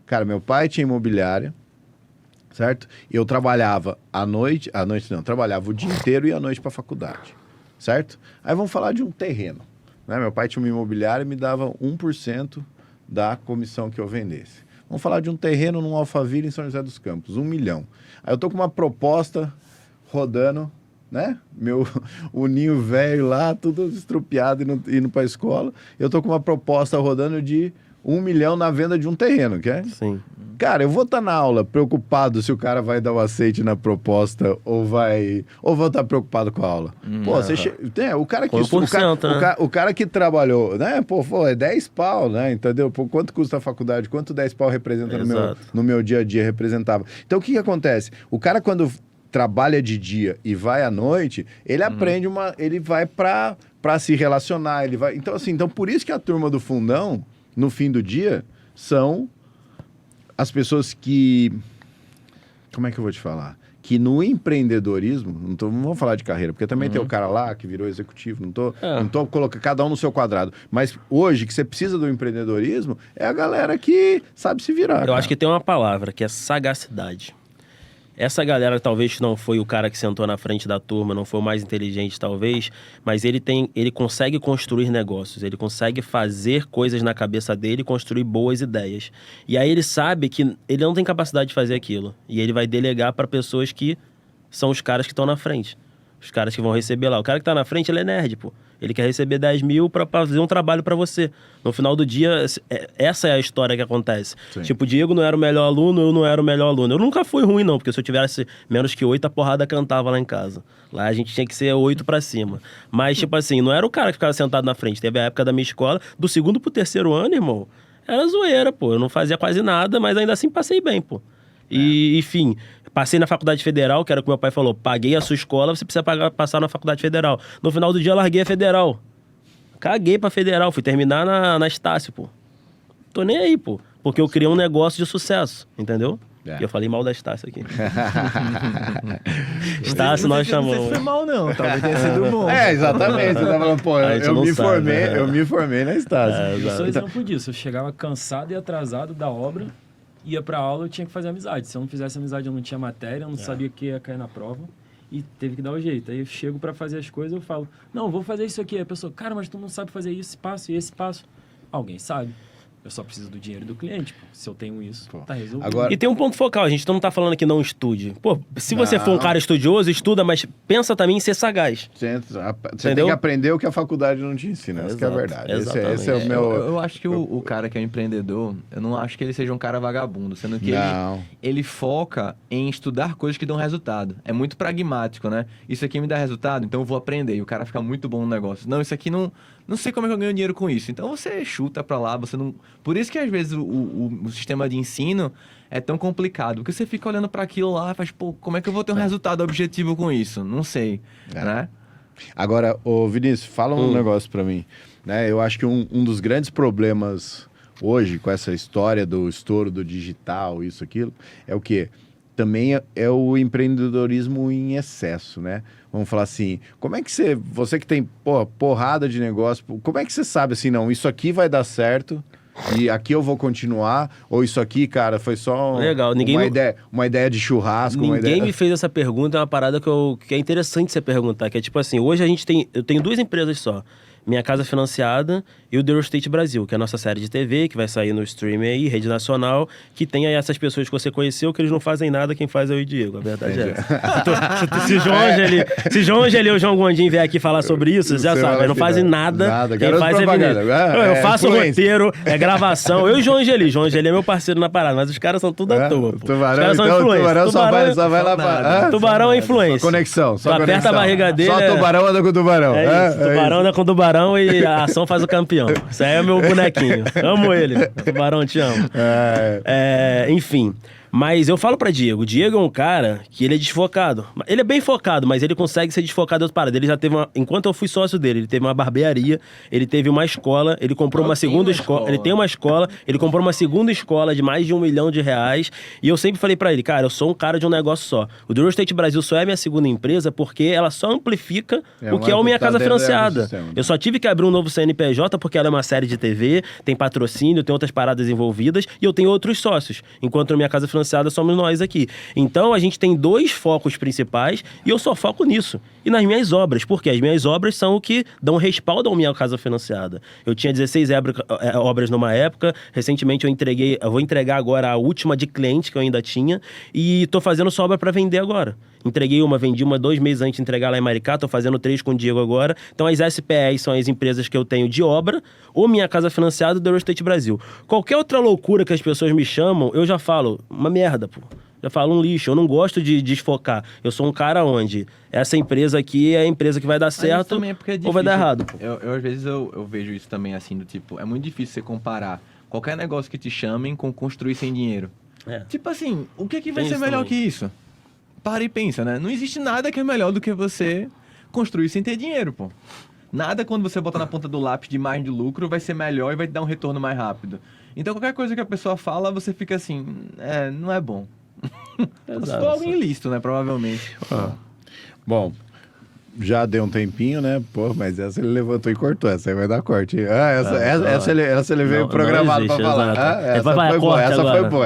Cara, meu pai tinha imobiliária, certo? Eu trabalhava trabalhava o dia inteiro e à noite para a faculdade, certo? Aí vamos falar de um terreno, né? Meu pai tinha uma imobiliária e me dava 1% da comissão que eu vendesse. Vamos falar de um terreno num Alphaville em São José dos Campos, 1 milhão. Aí eu tô com uma proposta rodando, né? O ninho velho lá, tudo estrupiado, indo para a escola. Eu tô com uma proposta rodando de 1 milhão na venda de um terreno, quer? Sim. Cara, eu vou estar na aula preocupado se o cara vai dar o aceite na proposta ou vou estar preocupado com a aula. Pô, o cara que o cara que trabalhou, né? Pô, é 10 pau, né? Entendeu? Pô, quanto custa a faculdade? Quanto 10 pau representa no meu dia a dia representava? Então, o que acontece? O cara, quando trabalha de dia e vai à noite, ele aprende ele vai para se relacionar, ele vai. Então, assim, então por isso que a turma do fundão, no fim do dia, são as pessoas que. Como é que eu vou te falar? Que no empreendedorismo, não vamos falar de carreira, porque também tem o cara lá que virou executivo, não tô colocando cada um no seu quadrado, mas hoje que você precisa do empreendedorismo é a galera que sabe se virar. Eu acho que tem uma palavra, que é sagacidade. Essa galera talvez não foi o cara que sentou na frente da turma, não foi o mais inteligente talvez, mas ele consegue construir negócios, ele consegue fazer coisas na cabeça dele e construir boas ideias. E aí ele sabe que ele não tem capacidade de fazer aquilo. E ele vai delegar para pessoas que são os caras que estão na frente. Os caras que vão receber lá. O cara que tá na frente, ele é nerd, pô. Ele quer receber 10 mil pra fazer um trabalho pra você. No final do dia, essa é a história que acontece. Sim. Tipo, o Diego não era o melhor aluno, eu não era o melhor aluno. Eu nunca fui ruim, não, porque se eu tivesse menos que 8, a porrada cantava lá em casa. Lá a gente tinha que ser 8 pra cima. Mas, tipo assim, não era o cara que ficava sentado na frente. Teve a época da minha escola, do 2º pro 3º ano, irmão, era zoeira, pô. Eu não fazia quase nada, mas ainda assim passei bem, pô. E, enfim, passei na faculdade federal, que era o que meu pai falou, paguei a sua escola, você precisa passar na faculdade federal. No final do dia, eu larguei a federal. Caguei pra federal, fui terminar na Estácio, pô. Tô nem aí, pô. Porque eu criei um negócio de sucesso, entendeu? E eu falei mal da Estácio aqui. Estácio nós chamamos. Não sei se foi mal, não. Talvez tenha sido bom. Exatamente. Você tá falando, pô, eu me formei na Estácio. Eu sou exemplo disso. Eu chegava cansado e atrasado da obra, ia pra aula, eu tinha que fazer amizade. Se eu não fizesse amizade, eu não tinha matéria, eu não sabia que ia cair na prova. E teve que dar o jeito. Aí eu chego pra fazer as coisas, eu falo, não, vou fazer isso aqui. Aí a pessoa, cara, mas tu não sabe fazer esse passo e esse passo. Alguém sabe. Eu só preciso do dinheiro do cliente, pô. Se eu tenho isso, tá resolvido. Agora... E tem um ponto focal, a gente não tá falando que não estude. Pô, se você for um cara estudioso, estuda, mas pensa também em ser sagaz. Você tem que aprender o que a faculdade não te ensina, essa que é a verdade. Esse é o meu... Eu acho que o cara que é um empreendedor, eu não acho que ele seja um cara vagabundo, sendo que ele foca em estudar coisas que dão resultado. É muito pragmático, né? Isso aqui me dá resultado, então eu vou aprender. E o cara fica muito bom no negócio. Não, isso aqui não sei como é que eu ganho dinheiro com isso. Então você chuta pra lá, você não... Por isso que às vezes o sistema de ensino é tão complicado. Porque você fica olhando pra aquilo lá e faz, pô, como é que eu vou ter um resultado objetivo com isso? Não sei, né? Agora, ô Vinícius, fala um negócio pra mim. Né? Eu acho que um dos grandes problemas hoje com essa história do estouro do digital, isso, aquilo, é o quê? Também é o empreendedorismo em excesso, né? Vamos falar assim, como é que você que tem porrada de negócio, como é que você sabe assim, não, isso aqui vai dar certo e aqui eu vou continuar, ou isso aqui, cara, foi só uma ideia de churrasco, Ninguém me fez essa pergunta, é uma parada que é interessante você perguntar, que é tipo assim, hoje eu tenho 2 empresas só. Minha Casa Financiada e o The Real Estate Brasil, que é a nossa série de TV, que vai sair no streaming aí, rede nacional, que tem aí essas pessoas que você conheceu, que eles não fazem nada, quem faz é eu e o Diego, a verdade é essa. Se João Angeli ou João Gondim vier aqui falar sobre isso, já sabe, eles não fazem nada, quem faz é Vinícius. Eu faço o roteiro, é gravação, eu e João Angeli é meu parceiro na parada, mas os caras são tudo à toa, pô. Tubarão, os caras são influência. Tubarão só vai lá pra... Tubarão é influência. Só conexão. Aperta a barriga dele. Só tubarão anda com tubarão. É isso, tubarão anda com tubarão e a ação faz o campeão. Isso aí é meu bonequinho. Amo ele. Tubarão, te amo. Enfim. Mas eu falo pra Diego. O Diego é um cara que ele é desfocado. Ele é bem focado, mas ele consegue ser desfocado de outra parada. Ele já teve enquanto eu fui sócio dele, ele teve uma barbearia, ele teve uma escola, ele comprou uma segunda escola. Ele tem uma escola, ele comprou uma segunda escola de mais de R$1 milhão. E eu sempre falei pra ele, cara, eu sou um cara de um negócio só. O The Real Estate Brasil só é minha segunda empresa porque ela só amplifica o que é a Minha Casa Financiada. Eu só tive que abrir um novo CNPJ porque ela é uma série de TV, tem patrocínio, tem outras paradas envolvidas e eu tenho outros sócios. Enquanto a Minha Casa Financiada somos nós aqui. Então, a gente tem 2 focos principais e eu só foco nisso. E nas minhas obras, porque as minhas obras são o que dão respaldo à Minha Casa Financiada. Eu tinha 16 obras numa época, recentemente eu vou entregar agora a última de cliente que eu ainda tinha e tô fazendo só obra para vender agora. Entreguei uma, vendi uma 2 meses antes de entregar lá em Maricá, tô fazendo 3 com o Diego agora. Então as SPEs são as empresas que eu tenho de obra, ou Minha Casa Financiada do Real Estate Brasil. Qualquer outra loucura que as pessoas me chamam, eu já falo, uma merda, pô. Já falo um lixo, eu não gosto de desfocar. Eu sou um cara onde essa empresa aqui é a empresa que vai dar certo ou vai dar errado. Pô. Às vezes eu vejo isso também assim, do tipo, é muito difícil você comparar qualquer negócio que te chamem com construir sem dinheiro. Tipo assim, o que vai ser melhor que isso? para e pensa, né? Não existe nada que é melhor do que você construir sem ter dinheiro, pô. Nada quando você botar na ponta do lápis de margem de lucro vai ser melhor e vai te dar um retorno mais rápido. Então qualquer coisa que a pessoa fala, você fica assim, não é bom. Se for algo ilícito, né? Provavelmente. Bom, já deu um tempinho, né? Pô, mas essa ele levantou e cortou. Essa aí vai dar corte. Essa ele veio programado pra falar. Essa foi boa,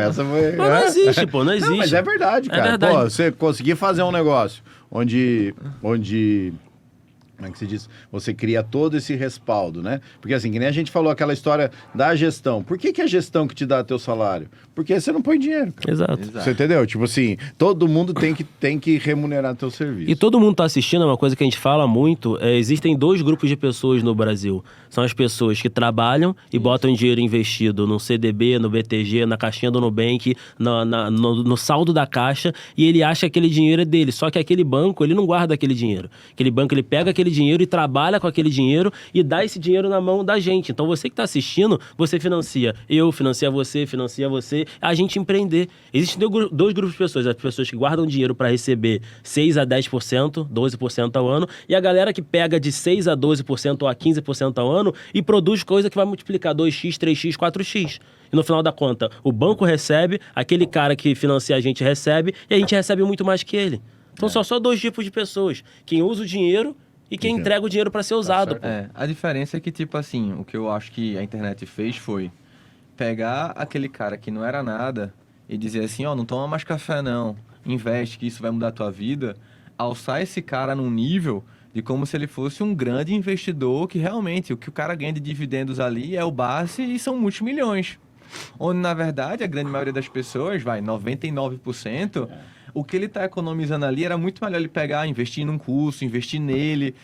essa foi... Mas não existe, pô, não existe. Não, mas é verdade, cara. verdade. Pô, você conseguir fazer um negócio onde como é que se diz? Você cria todo esse respaldo, né? Porque assim, que nem a gente falou aquela história da gestão. Por que é a gestão que te dá teu salário? Porque você não põe dinheiro. Exato. Você entendeu? Tipo assim, todo mundo tem que remunerar teu serviço. E todo mundo tá assistindo, é uma coisa que a gente fala muito, existem 2 grupos de pessoas no Brasil. São as pessoas que trabalham e botam dinheiro investido no CDB, no BTG, na caixinha do Nubank, no saldo da caixa, e ele acha que aquele dinheiro é dele. Só que aquele banco, ele não guarda aquele dinheiro. Aquele banco, ele pega aquele dinheiro e trabalha com aquele dinheiro e dá esse dinheiro na mão da gente. Então você que tá assistindo, você financia. Eu financia você, a gente empreender. Existem 2 grupos de pessoas. As pessoas que guardam dinheiro para receber 6 a 10%, 12% ao ano, e a galera que pega de 6 a 12% ou a 15% ao ano e produz coisa que vai multiplicar 2x, 3x, 4x. E no final da conta, o banco recebe, aquele cara que financia a gente recebe, e a gente recebe muito mais que ele. Então são só 2 tipos de pessoas. Quem usa o dinheiro e quem entrega o dinheiro para ser usado. Pô. A diferença é que, tipo assim, o que eu acho que a internet fez foi pegar aquele cara que não era nada e dizer assim, não toma mais café não, investe que isso vai mudar a tua vida, alçar esse cara num nível de como se ele fosse um grande investidor que realmente o que o cara ganha de dividendos ali é o base e são multimilhões. Onde, na verdade, a grande maioria das pessoas, 99%, o que ele está economizando ali era muito melhor ele pegar, investir num curso, investir nele,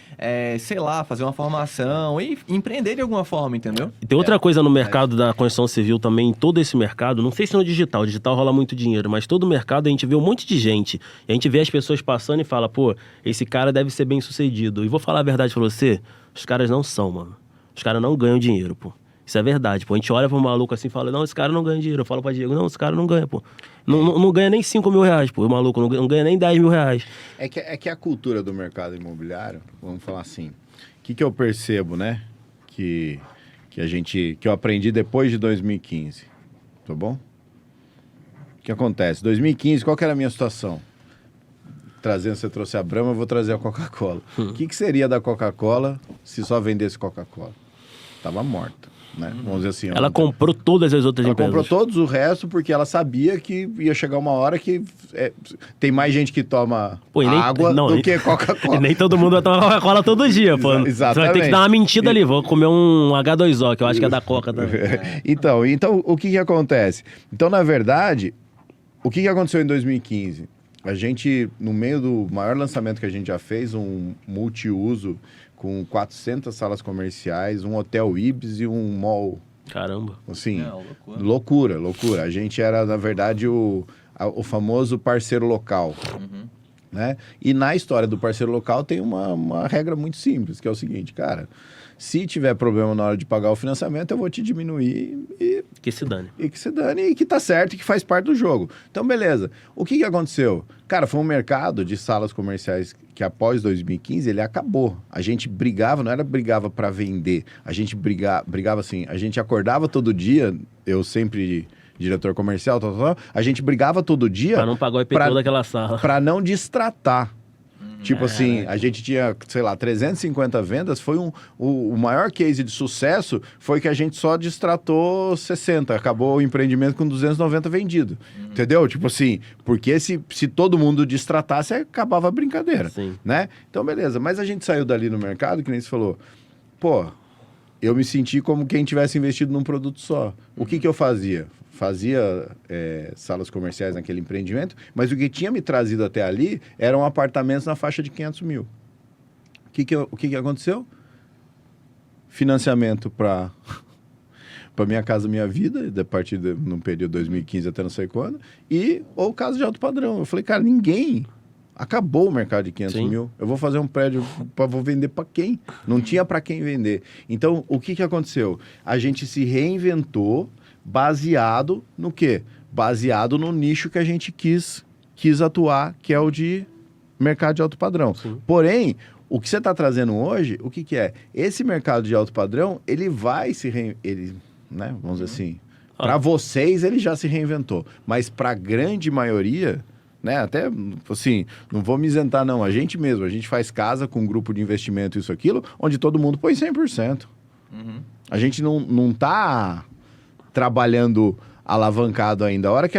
sei lá, fazer uma formação e empreender de alguma forma, entendeu? E tem outra coisa no mercado da construção civil também, em todo esse mercado, não sei se no digital, o digital rola muito dinheiro, mas todo o mercado a gente vê um monte de gente, e a gente vê as pessoas passando e fala, pô, esse cara deve ser bem sucedido. E vou falar a verdade pra você, os caras não são, mano. Os caras não ganham dinheiro, pô. Isso é verdade, pô. A gente olha pro maluco assim e fala, não, esse cara não ganha dinheiro. Eu falo pra Diego, não, esse cara não ganha, pô. Não ganha nem 5 mil reais, pô. O maluco não ganha nem 10 mil reais. É que a cultura do mercado imobiliário, vamos falar assim, o que eu percebo, né? Que eu aprendi depois de 2015, tá bom? O que acontece? 2015, qual que era a minha situação? Você trouxe a Brahma, eu vou trazer a Coca-Cola. O que seria da Coca-Cola se só vendesse Coca-Cola? Tava morta. Né? Vamos dizer assim. Ela comprou todas as outras empresas. Ela comprou todos o resto porque ela sabia que ia chegar uma hora que tem mais gente que toma água do que Coca-Cola. E nem todo mundo vai tomar Coca-Cola todo dia, pô. Exatamente. Você vai ter que dar uma mentira ali. Vou comer um H2O, que eu acho que é da Coca também. Então, o que acontece? Então, na verdade, o que aconteceu em 2015? A gente, no meio do maior lançamento que a gente já fez, um multiuso com 400 salas comerciais, um hotel Ibis e um mall. Caramba. Assim, loucura. A gente era, na verdade, o famoso parceiro local. Né? E na história do parceiro local tem uma regra muito simples, que é o seguinte, cara, se tiver problema na hora de pagar o financiamento, eu vou te diminuir e... Que se dane. E que se dane e que tá certo e que faz parte do jogo. Então, beleza. O que aconteceu? Cara, foi um mercado de salas comerciais que após 2015 ele acabou. A gente brigava, não era brigava para vender, a gente brigava assim, a gente acordava todo dia, eu sempre diretor comercial, a gente brigava todo dia... Para não pagar o IPTU daquela sala. Para não destratar. Tipo assim, a gente tinha, sei lá, 350 vendas, foi o maior case de sucesso foi que a gente só destratou 60, acabou o empreendimento com 290 vendido, entendeu? Tipo assim, porque se todo mundo destratasse, acabava a brincadeira, né? Então, beleza, mas a gente saiu dali no mercado, que nem você falou, pô, eu me senti como quem tivesse investido num produto só. O que eu fazia? Fazia salas comerciais naquele empreendimento, mas o que tinha me trazido até ali eram apartamentos na faixa de 500 mil. O que aconteceu? Financiamento para Minha Casa Minha Vida, a partir no período 2015 até não sei quando, ou casa de alto padrão. Eu falei, cara, acabou o mercado de 500 mil. Eu vou fazer um prédio, vou vender para quem? Não tinha para quem vender. Então, o que aconteceu? A gente se reinventou baseado no quê? Baseado no nicho que a gente quis quis atuar, que é o de mercado de alto padrão. Sim. Porém, o que você está trazendo hoje, o que é? Esse mercado de alto padrão, ele vai né, vamos dizer assim, para vocês ele já se reinventou, mas para a grande maioria, né, até assim, não vou me isentar não, a gente faz casa com um grupo de investimento, isso, aquilo, onde todo mundo põe 100%. A gente não tá trabalhando alavancado ainda. A hora que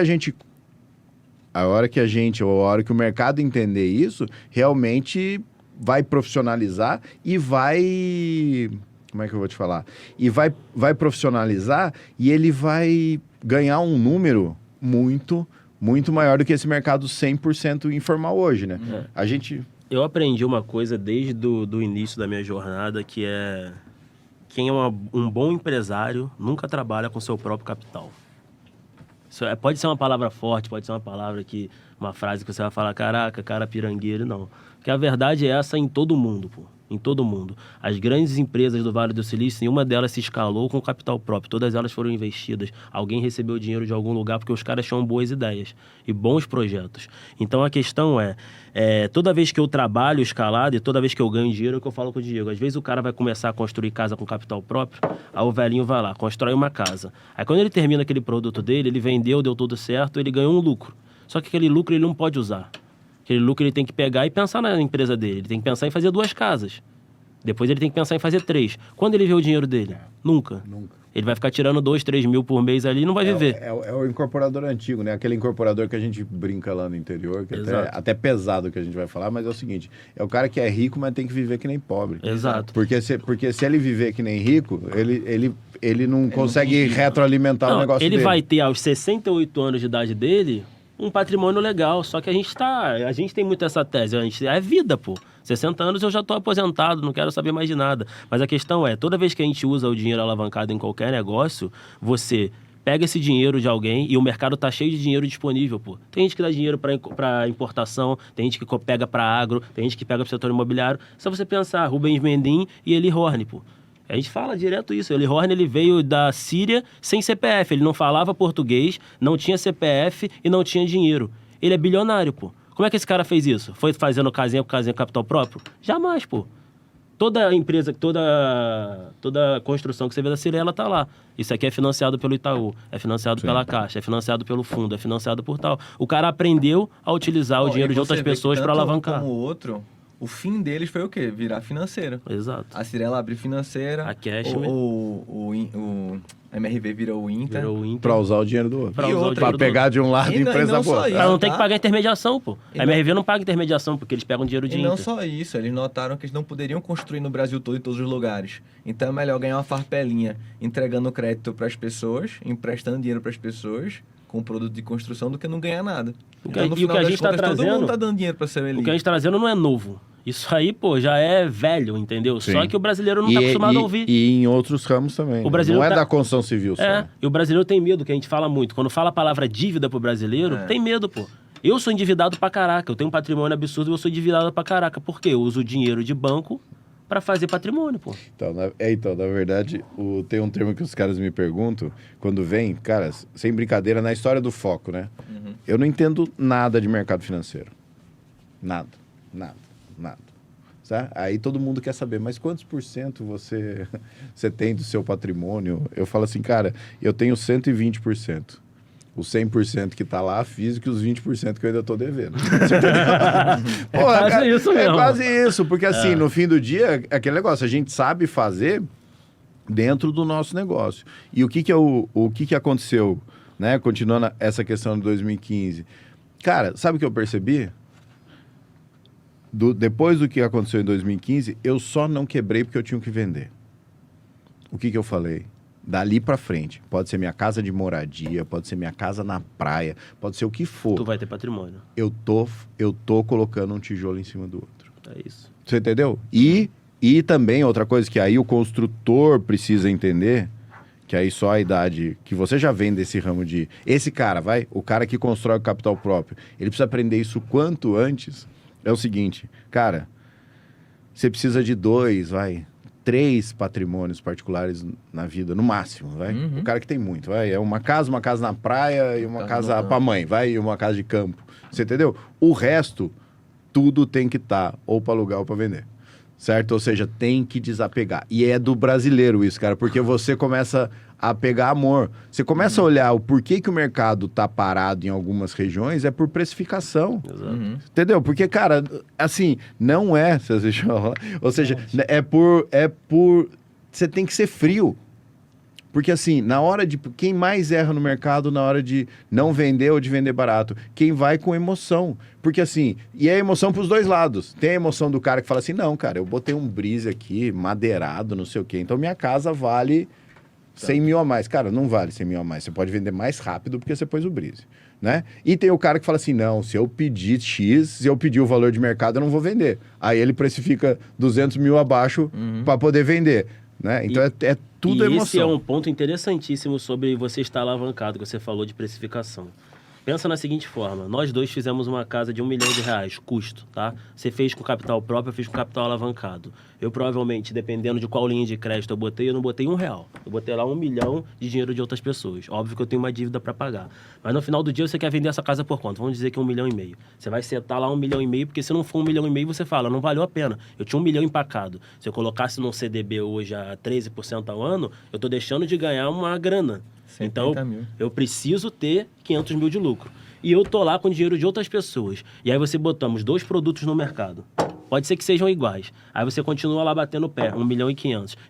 o mercado entender isso, realmente vai profissionalizar e vai... Como é que eu vou te falar? E vai profissionalizar e ele vai ganhar um número muito, muito maior do que esse mercado 100% informal hoje, né? Eu aprendi uma coisa desde do início da minha jornada, que é... Quem é um bom empresário nunca trabalha com seu próprio capital. Pode ser uma palavra forte, pode ser uma frase que você vai falar, caraca, cara pirangueiro, não. Porque a verdade é essa em todo mundo, pô. Em todo mundo. As grandes empresas do Vale do Silício, nenhuma delas se escalou com capital próprio. Todas elas foram investidas. Alguém recebeu dinheiro de algum lugar porque os caras tinham boas ideias e bons projetos. Então a questão toda vez que eu trabalho escalado e toda vez que eu ganho dinheiro, é o que eu falo com o Diego. Às vezes o cara vai começar a construir casa com capital próprio, aí o velhinho vai lá, constrói uma casa. Aí quando ele termina aquele produto dele, ele vendeu, deu tudo certo, ele ganhou um lucro. Só que aquele lucro ele não pode usar. Aquele lucro ele tem que pegar e pensar na empresa dele. Ele tem que pensar em fazer 2 casas. Depois ele tem que pensar em fazer 3. Quando ele vê o dinheiro dele? Nunca. Ele vai ficar tirando 2, 3 mil por mês ali e não vai viver. É o incorporador antigo, né? Aquele incorporador que a gente brinca lá no interior, que é até pesado que a gente vai falar, mas é o seguinte, é o cara que é rico, mas tem que viver que nem pobre. Exato. Porque se ele viver que nem rico, ele não consegue retroalimentar o negócio dele. Ele vai ter aos 68 anos de idade dele um patrimônio legal, só que a gente tem muito essa tese, é vida, pô. 60 anos eu já tô aposentado, não quero saber mais de nada. Mas a questão é, toda vez que a gente usa o dinheiro alavancado em qualquer negócio, você pega esse dinheiro de alguém e o mercado tá cheio de dinheiro disponível, pô. Tem gente que dá dinheiro para importação, tem gente que pega para agro, tem gente que pega para o setor imobiliário. Só você pensar, Rubens Mendim e Eli Horne, pô. A gente fala direto isso. Eli Horne, ele veio da Síria sem CPF. Ele não falava português, não tinha CPF e não tinha dinheiro. Ele é bilionário, pô. Como é que esse cara fez isso? Foi fazendo casinha com capital próprio? Jamais, pô. Toda empresa, toda construção que você vê da Cirela tá lá. Isso aqui é financiado pelo Itaú, é financiado pela Caixa, é financiado pelo fundo, é financiado por tal. O cara aprendeu a utilizar o dinheiro de outras pessoas para alavancar. Como o outro, o fim deles foi o quê? Virar financeiro. Exato. A Cirela abre financeira. A Cash, o MRV virou o Inter. Pra usar o dinheiro do outro. Pra pegar de um lado e empresa boa. Pra não ter que pagar intermediação, pô. A MRV não paga intermediação, porque eles pegam dinheiro de Inter. E não só isso, eles notaram que eles não poderiam construir no Brasil todo, em todos os lugares. Então é melhor ganhar uma farpelinha entregando crédito pras pessoas, emprestando dinheiro pras pessoas, com produto de construção, do que não ganhar nada. Então, no final das contas, todo mundo tá dando dinheiro pra ser elite. O que a gente tá trazendo não é novo. Isso aí, pô, já é velho, entendeu? Sim. Só que o brasileiro não tá acostumado a ouvir. E em outros ramos também. O brasileiro não é da construção civil só. E o brasileiro tem medo, que a gente fala muito. Quando fala a palavra dívida pro brasileiro, tem medo, pô. Eu sou endividado pra caraca. Eu tenho um patrimônio absurdo e eu sou endividado pra caraca. Por quê? Eu uso dinheiro de banco pra fazer patrimônio, pô. Então, na verdade, tem um termo que os caras me perguntam, quando vem, cara, sem brincadeira, na história do foco, né? Eu não entendo nada de mercado financeiro. Nada. Tá? Aí todo mundo quer saber, mas quantos por cento você tem do seu patrimônio? Eu falo assim, cara, eu tenho 120%. Os 100% que tá lá físico e os 20% que eu ainda tô devendo. Quase isso mesmo. É quase isso, porque assim, no fim do dia, é aquele negócio, a gente sabe fazer dentro do nosso negócio. E o que aconteceu, né? Continuando essa questão de 2015. Cara, sabe o que eu percebi? Depois do que aconteceu em 2015, eu só não quebrei porque eu tinha que vender. O que eu falei? Dali pra frente, pode ser minha casa de moradia, pode ser minha casa na praia, pode ser o que for. Tu vai ter patrimônio. Eu tô colocando um tijolo em cima do outro. É isso. Você entendeu? E também outra coisa que aí o construtor precisa entender, que aí só a idade, que você já vem desse ramo de... Esse cara, o cara que constrói o capital próprio, ele precisa aprender isso quanto antes. É o seguinte, cara, você precisa de 2, 3 patrimônios particulares na vida, no máximo, vai. O cara que tem muito, vai. É uma casa na praia e uma casa pra mãe, vai, e uma casa de campo. Você entendeu? O resto, tudo tem que estar ou para alugar ou para vender. Certo? Ou seja, tem que desapegar. E é do brasileiro isso, cara, porque você começa a pegar amor. Você começa a olhar o porquê que o mercado tá parado em algumas regiões, é por precificação. Entendeu? Porque, cara, assim, não é... Ou seja, é por... Você tem que ser frio. Porque, assim, na hora de... Quem mais erra no mercado na hora de não vender ou de vender barato? Quem vai com emoção. Porque, assim... E é emoção pros dois lados. Tem a emoção do cara que fala assim, não, cara, eu botei um brise aqui, madeirado, não sei o quê. Então, minha casa vale 100 mil a mais. Cara, não vale 100 mil a mais. Você pode vender mais rápido porque você pôs o brise, né? E tem o cara que fala assim, não, se eu pedir X, se eu pedir o valor de mercado, eu não vou vender. Aí ele precifica 200 mil abaixo para poder vender, né? Então, é tudo emoção. Esse é um ponto interessantíssimo sobre você estar alavancado, que você falou de precificação. Pensa na seguinte forma, nós dois fizemos uma casa de R$1 milhão, custo, tá? Você fez com capital próprio, eu fiz com capital alavancado. Eu provavelmente, dependendo de qual linha de crédito eu não botei R$1. Eu botei lá 1 milhão de dinheiro de outras pessoas. Óbvio que eu tenho uma dívida para pagar. Mas no final do dia você quer vender essa casa por quanto? Vamos dizer que é 1,5 milhão. Você vai setar lá 1,5 milhão, porque se não for 1,5 milhão, você fala, não valeu a pena. Eu tinha 1 milhão empacado. Se eu colocasse num CDB hoje a 13% ao ano, eu tô deixando de ganhar uma grana. Então, eu preciso ter 500 mil de lucro. E eu tô lá com dinheiro de outras pessoas. E aí você botamos 2 produtos no mercado. Pode ser que sejam iguais. Aí você continua lá batendo o pé, 1,5 milhão.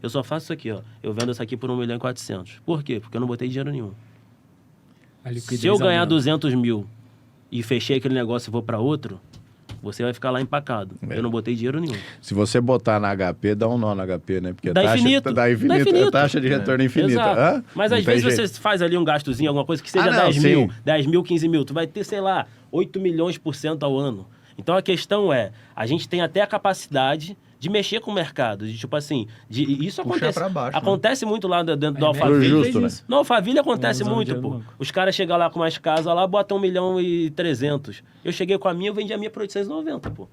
Eu só faço isso aqui, ó. Eu vendo isso aqui por 1,4 milhão. Por quê? Porque eu não botei dinheiro nenhum. Se eu ganhar 200 mil e fechei aquele negócio e vou para outro, você vai ficar lá empacado. Eu não botei dinheiro nenhum. Se você botar na HP, dá um nó na HP, né? Porque dá infinito. Dá infinito. É taxa de retorno infinita. Mas às vezes você faz ali um gastozinho, alguma coisa que seja 10 mil, 15 mil. Tu vai ter, sei lá, 8 milhões por cento ao ano. Então a questão é, a gente tem até a capacidade de mexer com o mercado, de tipo assim, isso acontece, baixo, acontece muito lá dentro do Alphaville. Justo, né? No Alphaville acontece muito, pô. Os caras chegam lá com umas casas lá, botam 1,3 milhão. Eu cheguei com a minha, eu vendi a minha por 890, pô.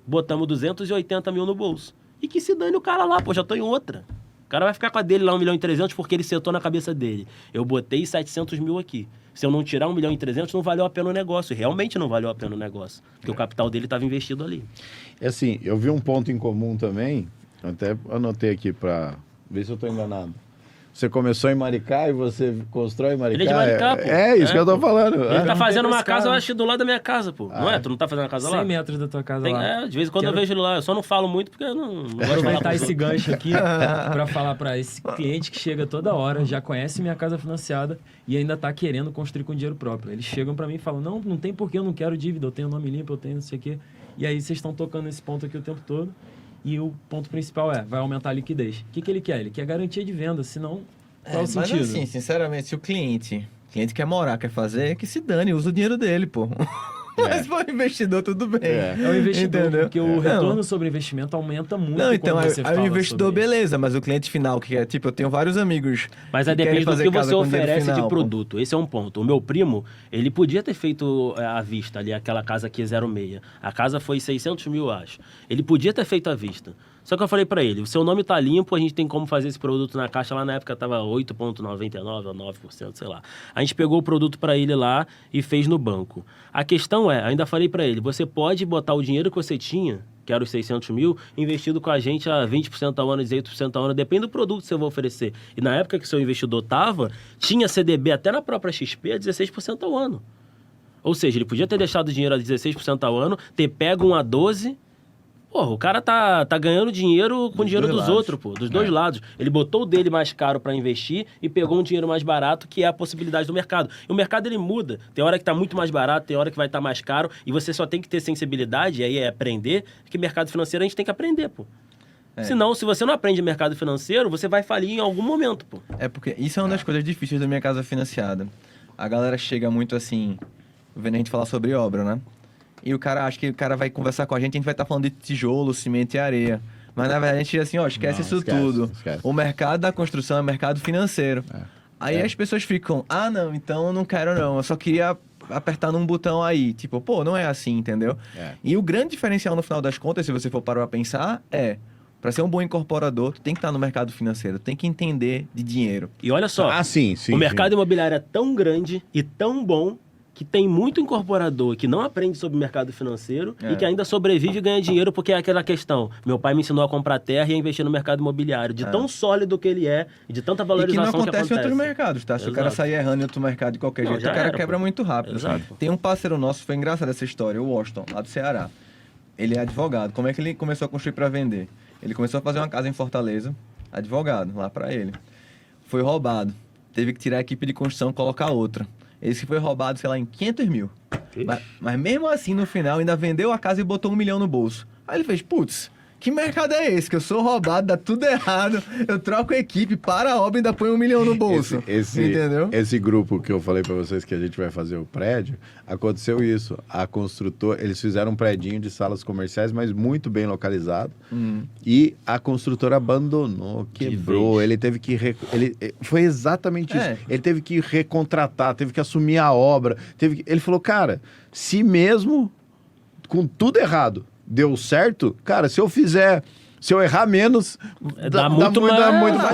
Botamos 280 mil no bolso. E que se dane o cara lá, pô, já tô em outra. O cara vai ficar com a dele lá 1,3 milhão porque ele setou na cabeça dele. Eu botei 700 mil aqui. Se eu não tirar 1,3 milhão, não valeu a pena o negócio. Realmente não valeu a pena o negócio. Porque o capital dele estava investido ali. É assim, eu vi um ponto em comum também, até anotei aqui para ver se eu estou enganado. Você começou em Maricá e você constrói em Maricá? Ele é de Maricá, pô. É isso que eu tô falando. Ele tá fazendo uma casa, eu acho, do lado da minha casa, pô. Não é? Tu não tá fazendo a casa lá? 100 metros da tua casa lá. De vez em quando eu vejo ele lá. Eu só não falo muito porque eu não gosto de falar. Aproveitar esse gancho aqui para falar para esse cliente que chega toda hora, já conhece minha casa financiada e ainda tá querendo construir com dinheiro próprio. Eles chegam para mim e falam, não tem porquê, eu não quero dívida, eu tenho nome limpo, eu tenho não sei o quê. E aí vocês estão tocando nesse ponto aqui o tempo todo. E o ponto principal vai aumentar a liquidez. O que ele quer? Ele quer garantia de venda, senão... Qual o sentido? Mas assim, sinceramente, se o cliente quer morar, quer fazer, que se dane, usa o dinheiro dele, pô. Mas se for investidor, tudo bem. É o investidor, entendeu? Porque o retorno sobre investimento aumenta muito. Não, então, aí o investidor, beleza, mas o cliente final, que é tipo, eu tenho vários amigos. Mas aí depende do que você oferece de produto. Esse é um ponto. O meu primo, ele podia ter feito à vista ali, aquela casa aqui 06. A casa foi 600 mil, acho. Ele podia ter feito à vista. Só que eu falei pra ele, o seu nome tá limpo, a gente tem como fazer esse produto na caixa. Lá na época tava 8,99% ou 9%, sei lá. A gente pegou o produto pra ele lá e fez no banco. A questão ainda falei pra ele, você pode botar o dinheiro que você tinha, que era os 600 mil, investido com a gente a 20% ao ano, 18% ao ano, depende do produto que você vai oferecer. E na época que o seu investidor tinha CDB até na própria XP a 16% ao ano. Ou seja, ele podia ter deixado o dinheiro a 16% ao ano, ter pego um a 12%, porra, o cara tá ganhando dinheiro com o dinheiro dos outros, pô, dos dois lados. Ele botou o dele mais caro para investir e pegou um dinheiro mais barato, que é a possibilidade do mercado. E o mercado, ele muda. Tem hora que tá muito mais barato, tem hora que vai estar mais caro, e você só tem que ter sensibilidade, e aí é aprender, que mercado financeiro a gente tem que aprender, pô. Senão, se você não aprende mercado financeiro, você vai falir em algum momento, pô. É porque isso é uma das coisas difíceis da minha casa financiada. A galera chega muito assim, vendo a gente falar sobre obra, né? E o cara acha que o cara vai conversar com a gente vai estar falando de tijolo, cimento e areia. Mas na verdade a gente diz assim, esquece isso tudo. Esquece. O mercado da construção é mercado financeiro. Aí as pessoas ficam, não, então eu não quero não, eu só queria apertar num botão aí. Tipo, pô, não é assim, entendeu? E o grande diferencial no final das contas, se você for parar pra pensar, Para ser um bom incorporador, tu tem que estar no mercado financeiro, tem que entender de dinheiro. E olha só, Ah, sim. o mercado imobiliário é tão grande e tão bom que tem muito incorporador que não aprende sobre o mercado financeiro e que ainda sobrevive e ganha dinheiro porque é aquela questão. Meu pai me ensinou a comprar terra e a investir no mercado imobiliário. De tão sólido que ele é e de tanta E que valorização não acontece em outros mercados, tá? Se o cara Exato. sair errando em outro mercado de qualquer Não, jeito, já o cara era, quebra pô. muito rápido. Exato. Tem um parceiro nosso, foi engraçado essa história, o Washington, lá do Ceará. Ele é advogado. Como é que ele começou a construir para vender? Ele começou a fazer uma casa em Fortaleza, advogado, lá para ele. Foi roubado. Teve que tirar a equipe de construção e colocar outra. Esse foi roubado, sei lá, em 500 mil. Mas mesmo assim, no final, ainda vendeu a casa e botou 1 milhão no bolso. Aí ele fez, putz, que mercado é esse? Que eu sou roubado, dá tudo errado, eu troco a equipe, para a obra e ainda põe 1 milhão no bolso. Entendeu? Esse grupo que eu falei pra vocês que a gente vai fazer o prédio, aconteceu isso. A construtora, eles fizeram um predinho de salas comerciais, mas muito bem localizado. E a construtora abandonou, quebrou. Ele teve que... Foi exatamente isso. Ele teve que recontratar, teve que assumir a obra. Ele falou, cara, se mesmo com tudo errado deu certo, cara, se eu errar menos, dá muito mais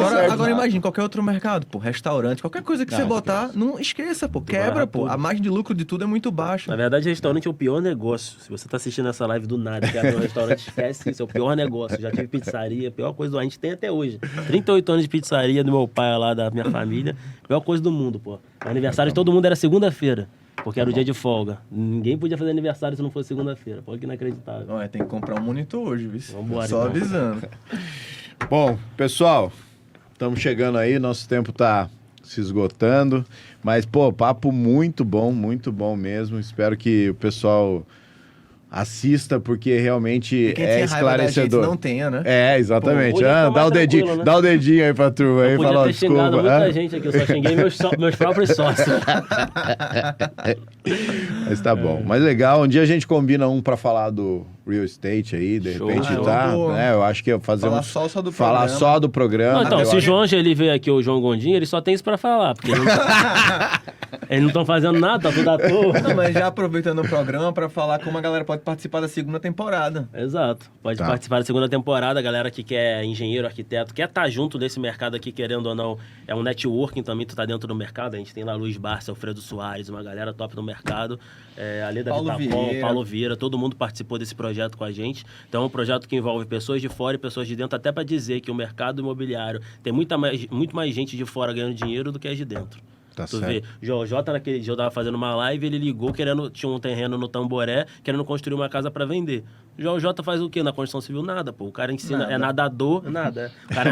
certo. Agora imagine, qualquer outro mercado, pô, restaurante, qualquer coisa que você botar, não esqueça, pô, quebra, pô. A margem de lucro de tudo é muito baixa. Na verdade, restaurante é o pior negócio. Se você tá assistindo essa live do nada, quer abrir um restaurante, esquece isso, é o pior negócio. Já tive pizzaria, a pior coisa do a gente tem até hoje. 38 anos de pizzaria do meu pai lá, da minha família, pior coisa do mundo, pô. O aniversário de todo mundo era segunda-feira. Porque era o dia de folga. Ninguém podia fazer aniversário se não fosse segunda-feira. Pô, que inacreditável. Ué, tem que comprar um monitor hoje, viu? Vambora, Só então. avisando. Bom, pessoal, estamos chegando aí, nosso tempo tá se esgotando, mas, pô, papo muito bom mesmo. Espero que o pessoal assista, porque realmente E quem tinha raiva da gente esclarecedor. não tenha, né? É, exatamente. Pô, hoje tá Dá mais o dedinho, tranquilo, né? dá o dedinho aí pra turma aí, Eu podia fala, ter xingado desculpa. muita gente aqui, eu só xinguei meus próprios sócios. Mas tá bom. Mas legal, um dia a gente combina um pra falar do real estate aí, de Show. repente, Ah, eu tá? vou Né, eu acho que fazer Falar só do falar programa. só do programa. Não, então, eu se o acho. João Angeli veio aqui, o João Gondim, ele só tem isso pra falar, porque eles não estão fazendo nada, tá tudo à toa. Não, mas já aproveitando o programa pra falar como a galera pode participar da segunda temporada. Exato. Pode Tá. participar da segunda temporada, a galera que quer engenheiro, arquiteto, quer estar junto desse mercado aqui, querendo ou não, é um networking também, tu tá dentro do mercado, a gente tem lá Luiz Barça, Alfredo Soares, uma galera top no mercado, a Leda Paulo Vitacom, Vieira. Paulo Vieira, todo mundo participou desse projeto com a gente, então é um projeto que envolve pessoas de fora e pessoas de dentro, até para dizer que o mercado imobiliário tem muito mais gente de fora ganhando dinheiro do que as de dentro. Tá Tu certo. vê, Jota naquele dia eu tava fazendo uma live, ele ligou tinha um terreno no Tamboré, querendo construir uma casa para vender. O Jota faz o quê? Na construção civil, nada, pô. O cara ensina, Nada. é nadador, nada. O cara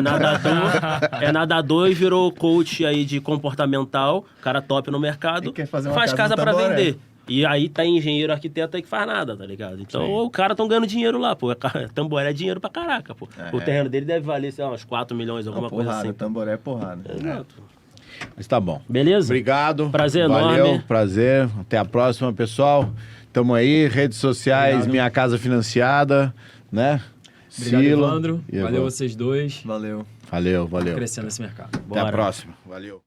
é nadador e virou coach aí de comportamental, cara top no mercado, E quer fazer uma faz casa casa no para Tamboré. vender. E aí tá engenheiro, arquiteto aí que faz nada, tá ligado? Então o cara tão ganhando dinheiro lá, pô. Tamboré é dinheiro pra caraca, pô. O terreno dele deve valer, sei lá, uns 4 milhões, alguma coisa Porrada, assim. Tamboré é porrada. Exato. Mas tá bom. Beleza? Obrigado. Prazer Valeu, enorme. prazer. Até a próxima, pessoal. Tamo aí, redes sociais, Obrigado. Minha Casa Financiada, né? Obrigado, Silo Evandro. e Valeu vocês dois. Valeu. Valeu. Crescendo esse mercado. Até a Bora. próxima. Valeu.